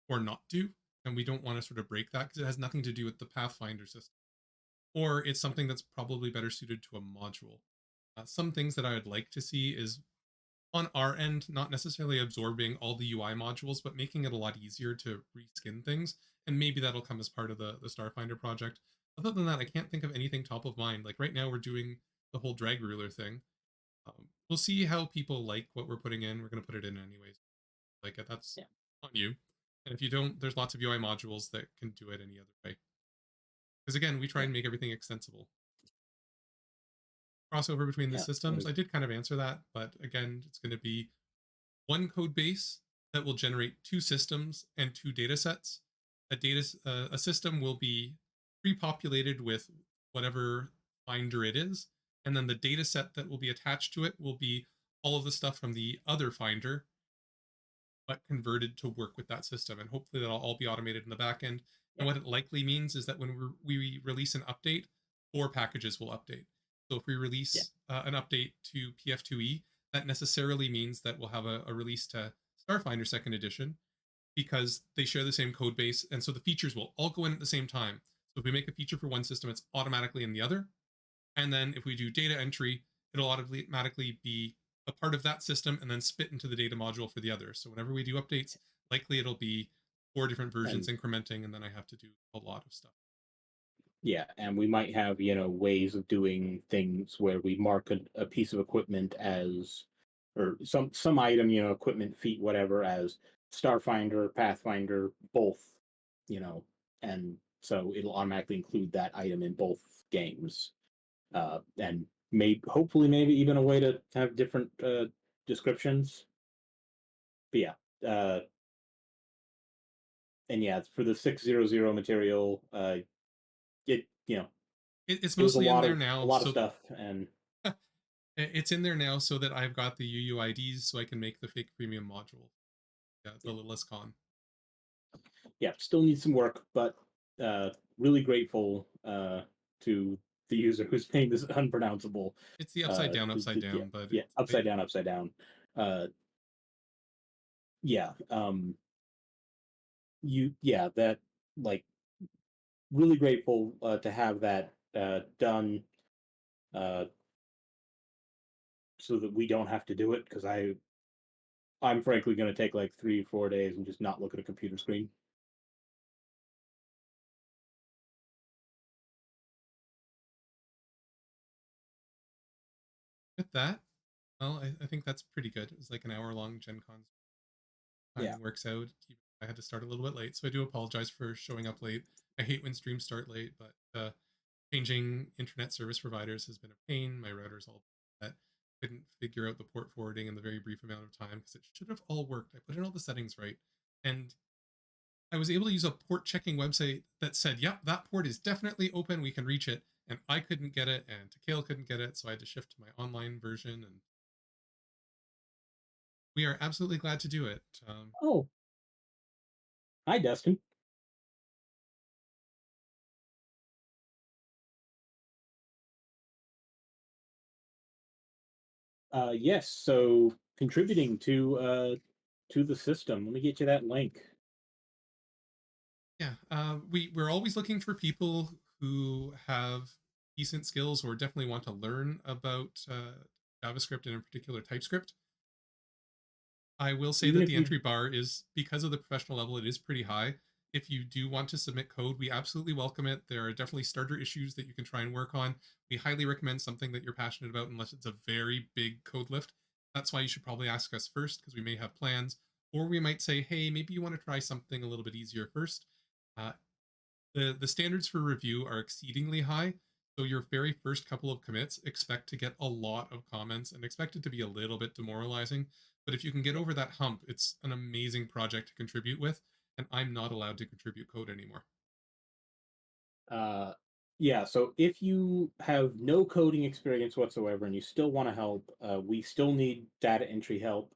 or not do. And we don't want to sort of break that because it has nothing to do with the Pathfinder system. Or it's something that's probably better suited to a module. Some things that I would like to see is on our end, not necessarily absorbing all the UI modules, but making it a lot easier to reskin things. And maybe that'll come as part of the Starfinder project. Other than that, I can't think of anything top of mind. Like right now, we're doing the whole drag ruler thing. We'll see how people like what we're putting in. We're going to put it in anyways. Like that's on you. And if you don't, there's lots of UI modules that can do it any other way. Because again, we try and make everything extensible. Crossover between the systems, I did kind of answer that, but again, it's going to be one code base that will generate 2 systems and 2 data sets. A system will be pre-populated with whatever finder it is, and then the data set that will be attached to it will be all of the stuff from the other finder, but converted to work with that system. And hopefully that'll all be automated in the back end. And what it likely means is that when we release an update, 4 packages will update. So if we release an update to PF2e, that necessarily means that we'll have a release to Starfinder 2nd edition because they share the same code base. And so the features will all go in at the same time. So if we make a feature for one system, it's automatically in the other. And then if we do data entry, it'll automatically be a part of that system and then spit into the data module for the other. So whenever we do updates, likely it'll be 4 different versions incrementing, and then I have to do a lot of stuff. Yeah, and we might have, ways of doing things where we mark a piece of equipment as, or some item, equipment, feat, whatever, as Starfinder, Pathfinder, both, and so it'll automatically include that item in both games. And hopefully maybe even a way to have different descriptions. But yeah, and yeah, for the 600 material, it's mostly in there now. A lot of stuff, and it's in there now so that I've got the UUIDs so I can make the fake premium module. Yeah, the littlest con. Yeah, still needs some work, but really grateful to the user whose name is unpronounceable. It's the upside down, but yeah, upside down. That like really grateful to have that done, so that we don't have to do it, because I'm frankly going to take like 3-4 days and just not look at a computer screen. that, well, I think that's pretty good. It was like an hour-long GenCon. Timing works out. I had to start a little bit late, so I do apologize for showing up late. I hate when streams start late, but changing internet service providers has been a pain. My router's all that. Couldn't figure out the port forwarding in the very brief amount of time because it should have all worked. I put in all the settings right, and I was able to use a port checking website that said, yep, that port is definitely open. We can reach it. And I couldn't get it, and Tikael couldn't get it, so I had to shift to my online version. And we are absolutely glad to do it. Oh, hi, Dustin. Yes, so contributing to the system. Let me get you that link. Yeah, we're always looking for people who have decent skills or definitely want to learn about JavaScript and in particular TypeScript. I will say Even that if the you entry bar is, because of the professional level, it is pretty high. If you do want to submit code, we absolutely welcome it. There are definitely starter issues that you can try and work on. We highly recommend something that you're passionate about unless it's a very big code lift. That's why you should probably ask us first, because we may have plans. Or we might say, hey, maybe you want to try something a little bit easier first. The standards for review are exceedingly high. So your very first couple of commits, expect to get a lot of comments and expect it to be a little bit demoralizing. But if you can get over that hump, it's an amazing project to contribute with. And I'm not allowed to contribute code anymore. Yeah, so if you have no coding experience whatsoever and you still want to help, we still need data entry help.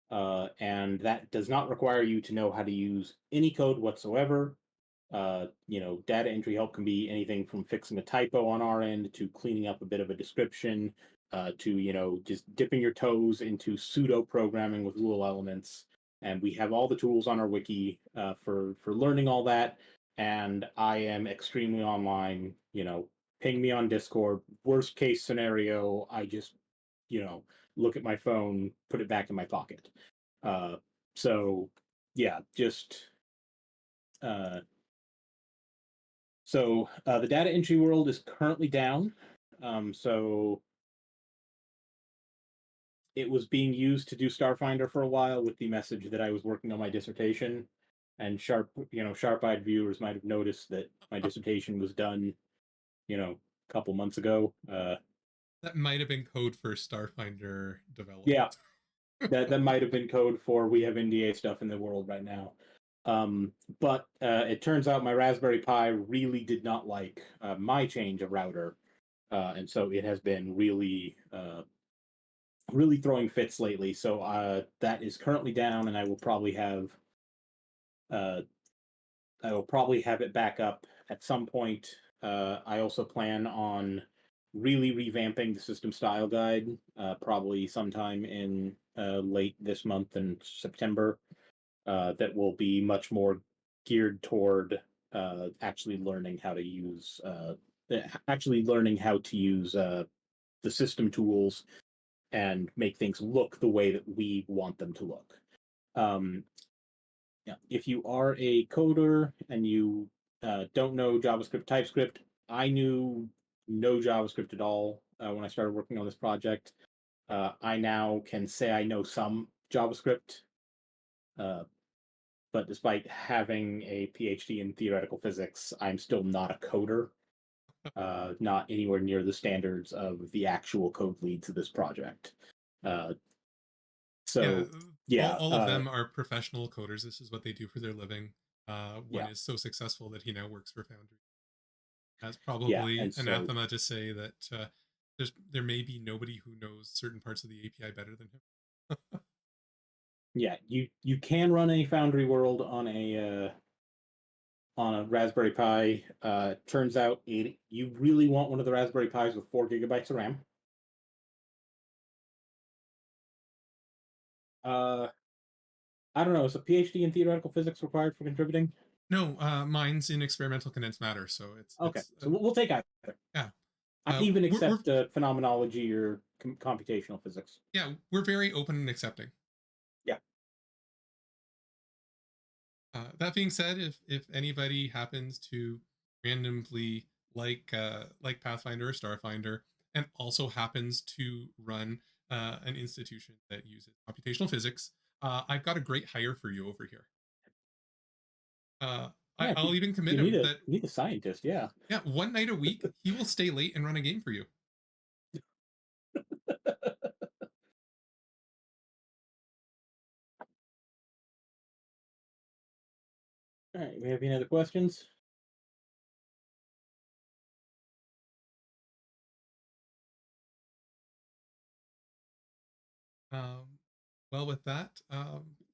And that does not require you to know how to use any code whatsoever. Data entry help can be anything from fixing a typo on our end to cleaning up a bit of a description, to just dipping your toes into pseudo programming with Lua elements. And we have all the tools on our wiki for learning all that. And I am extremely online. Ping me on Discord. Worst case scenario, I just look at my phone, put it back in my pocket. So yeah, just the data entry world is currently down. So it was being used to do Starfinder for a while with the message that I was working on my dissertation. And sharp-eyed viewers might have noticed that my dissertation was done, a couple months ago. That might have been code for Starfinder development. Yeah, that might have been code for we have NDA stuff in the world right now. But it turns out my Raspberry Pi really did not like my change of router. And so it has been really throwing fits lately. So that is currently down, and I will probably have it back up at some point. I also plan on really revamping the system style guide, probably sometime in late this month in September. That will be much more geared toward actually learning how to use the system tools and make things look the way that we want them to look. Yeah, if you are a coder and you don't know JavaScript, TypeScript, I knew no JavaScript at all when I started working on this project. I now can say I know some JavaScript, but despite having a PhD in theoretical physics, I'm still not a coder, not anywhere near the standards of the actual code leads of this project. So yeah, all of them are professional coders. This is what they do for their living. One is so successful that he now works for Foundry. That's probably anathema to say that there may be nobody who knows certain parts of the API better than him. Yeah, you can run a Foundry world on a Raspberry Pi. Turns out you really want one of the Raspberry Pis with 4 gigabytes of RAM. I don't know. Is a PhD in theoretical physics required for contributing? No, mine's in experimental condensed matter, so it's okay. So we'll take either. Yeah, I even accept phenomenology or computational physics. Yeah, we're very open and accepting. Yeah. That being said, if anybody happens to randomly like Pathfinder or Starfinder and also happens to run an institution that uses computational physics, I've got a great hire for you over here. Uh, Yeah, if I'll even commit you him that, need a scientist, yeah. yeah, one night a week, he will stay late and run a game for you. All right, we have any other questions? Well, with that,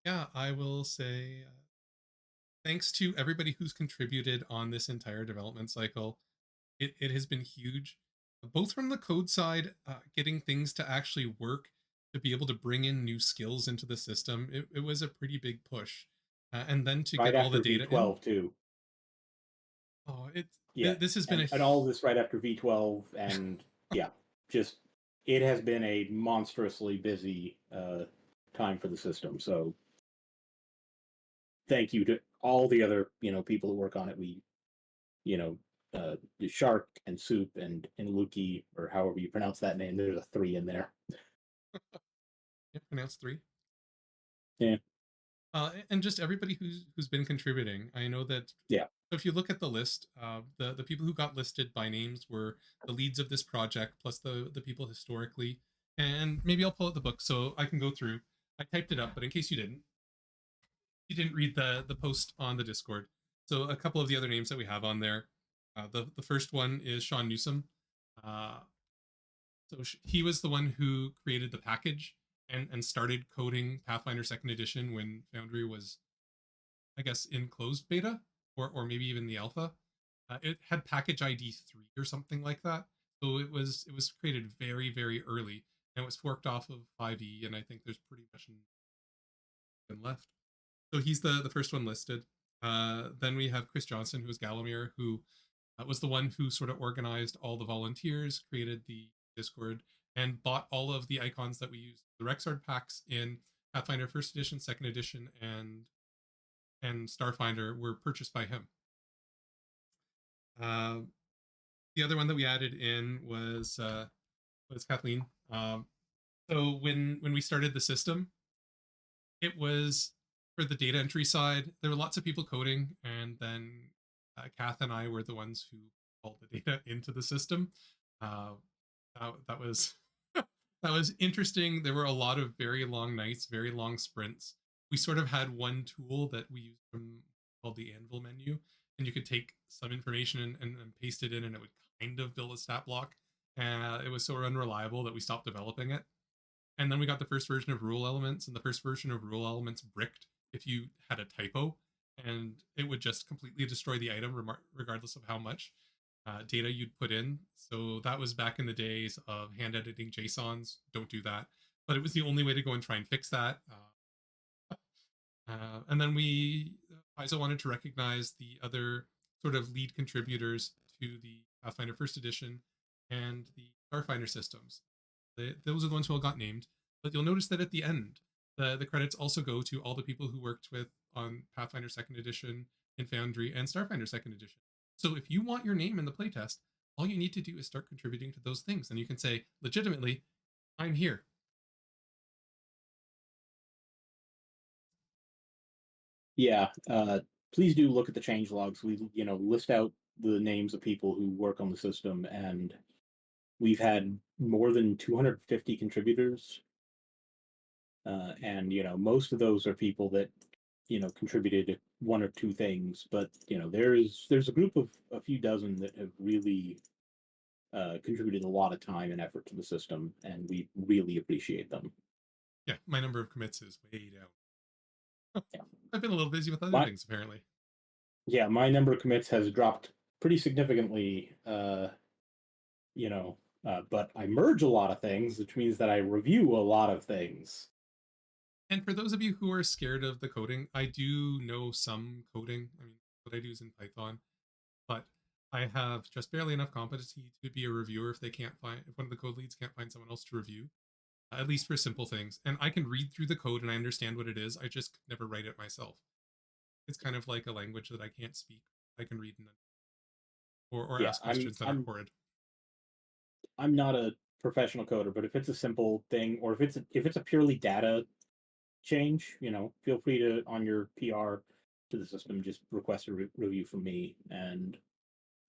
yeah, I will say thanks to everybody who's contributed on this entire development cycle. It has been huge, both from the code side, getting things to actually work, to be able to bring in new skills into the system. It was a pretty big push. And then to Right get all the after data in. V12 too. Oh, Yeah, this has been a and all this right after V12, and yeah, just it has been a monstrously busy time for the system. So thank you to all the other people who work on it. We you know Shark and Soup and Luki, or however you pronounce that name. There's a 3 in there. yeah, pronounced 3. Yeah. And just everybody who's been contributing. I know that. Yeah. So if you look at the list, the people who got listed by names were the leads of this project, plus the people historically. And maybe I'll pull out the book so I can go through. I typed it up, but in case you didn't read the post on the Discord. So a couple of the other names that we have on there. The first one is Sean Newsom. Uh, so he was the one who created the package and started coding Pathfinder Second Edition when Foundry was, I guess, in closed beta, or maybe even the alpha. It had package ID 3 or something like that. So it was created very, very early, and it was forked off of 5e, and I think there's pretty much nothing left. So he's the first one listed. Then we have Chris Johnson, who is Gallimir, who was the one who sort of organized all the volunteers, created the Discord, and bought all of the icons that we use. The Rexard packs in Pathfinder First Edition, Second Edition, and Starfinder were purchased by him. The other one that we added in was Kathleen. So when we started the system, it was for the data entry side. There were lots of people coding, and then Kath and I were the ones who pulled the data into the system. That was that was interesting. There were a lot of very long nights, very long sprints. We sort of had one tool that we used from called the Anvil menu, and you could take some information and paste it in, and it would kind of build a stat block. It was so unreliable that we stopped developing it. And then we got the first version of rule elements, and the first version of rule elements bricked if you had a typo, and it would just completely destroy the item regardless of how much data you'd put in. So that was back in the days of hand editing JSONs. Don't do that. But it was the only way to go and try and fix that. And then Paizo wanted to recognize the other sort of lead contributors to the Pathfinder First Edition and the Starfinder systems. Those are the ones who all got named. But you'll notice that at the end, the credits also go to all the people who worked with on Pathfinder Second Edition, in Foundry, and Starfinder Second Edition. So if you want your name in the playtest, all you need to do is start contributing to those things, and you can say legitimately, "I'm here." Yeah. Please do look at the change logs. We list out the names of people who work on the system, and we've had more than 250 contributors. And most of those are people that contributed one or two things, but there's a group of a few dozen that have really contributed a lot of time and effort to the system, and we really appreciate them. Yeah, my number of commits is way down. Yeah. I've been a little busy with other things, apparently. Yeah, my number of commits has dropped pretty significantly. But I merge a lot of things, which means that I review a lot of things. And for those of you who are scared of the coding, I do know some coding. I mean, what I do is in Python, but I have just barely enough competency to be a reviewer if one of the code leads can't find someone else to review, at least for simple things. And I can read through the code and I understand what it is. I just could never write it myself. It's kind of like a language that I can't speak. I can read and or Yeah, ask questions that are horrid. I'm not a professional coder, but if it's a simple thing, or if it's a purely data change, feel free to, on your PR to the system, just request a review from me, and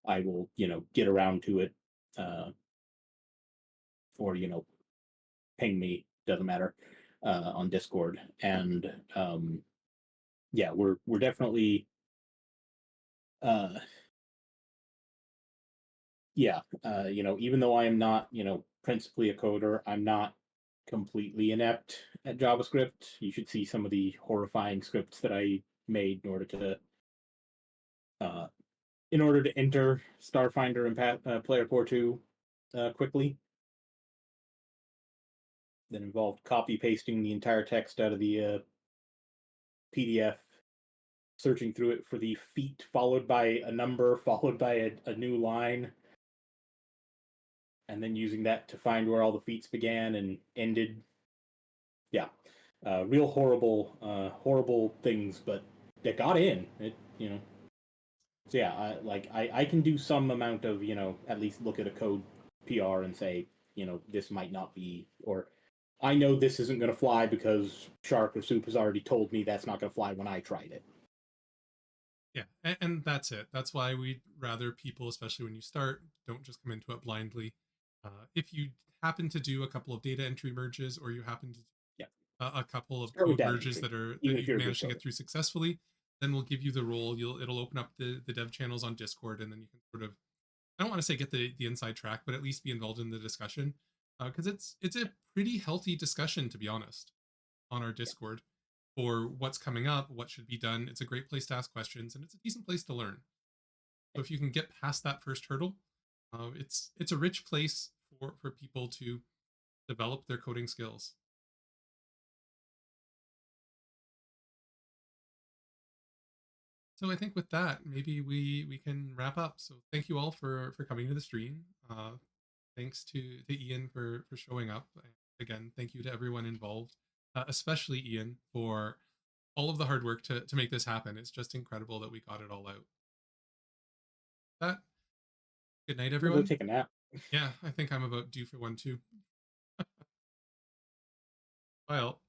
I will get around to it, or ping me, doesn't matter, on Discord. And yeah, we're definitely yeah, even though I am not, principally a coder, I'm not completely inept at JavaScript. You should see some of the horrifying scripts that I made uh, in order to enter Starfinder and Player Core 2 quickly. That involved copy pasting the entire text out of the PDF, searching through it for the feet, followed by a number, followed by a new line, and then using that to find where all the feats began and ended. Yeah, real horrible things, but that got in. So yeah, I can do some amount of at least look at a code PR and say this might not be, or I know this isn't going to fly because Shark or Soup has already told me that's not going to fly when I tried it. Yeah, and that's it. That's why we'd rather people, especially when you start, don't just come into it blindly. If you happen to do a couple of data entry merges, or you happen to Yeah, a couple of start with code that merges entry, that even if you've you're a good managed to get coder. through successfully, then we'll give you the role. It'll open up the dev channels on Discord, and then you can sort of, I don't want to say get the inside track, but at least be involved in the discussion, because it's a pretty healthy discussion, to be honest, on our Yeah. Discord for what's coming up, what should be done. It's a great place to ask questions, and it's a decent place to learn. So if you can get past that first hurdle, it's a rich place for people to develop their coding skills. So I think with that, maybe we can wrap up. So thank you all for coming to the stream. Thanks to Ian for showing up. Again, thank you to everyone involved, especially Ian for all of the hard work to make this happen. It's just incredible that we got it all out. That good night, I'm gonna go everyone. take a nap. Yeah, I think I'm about due for one too. Bye all.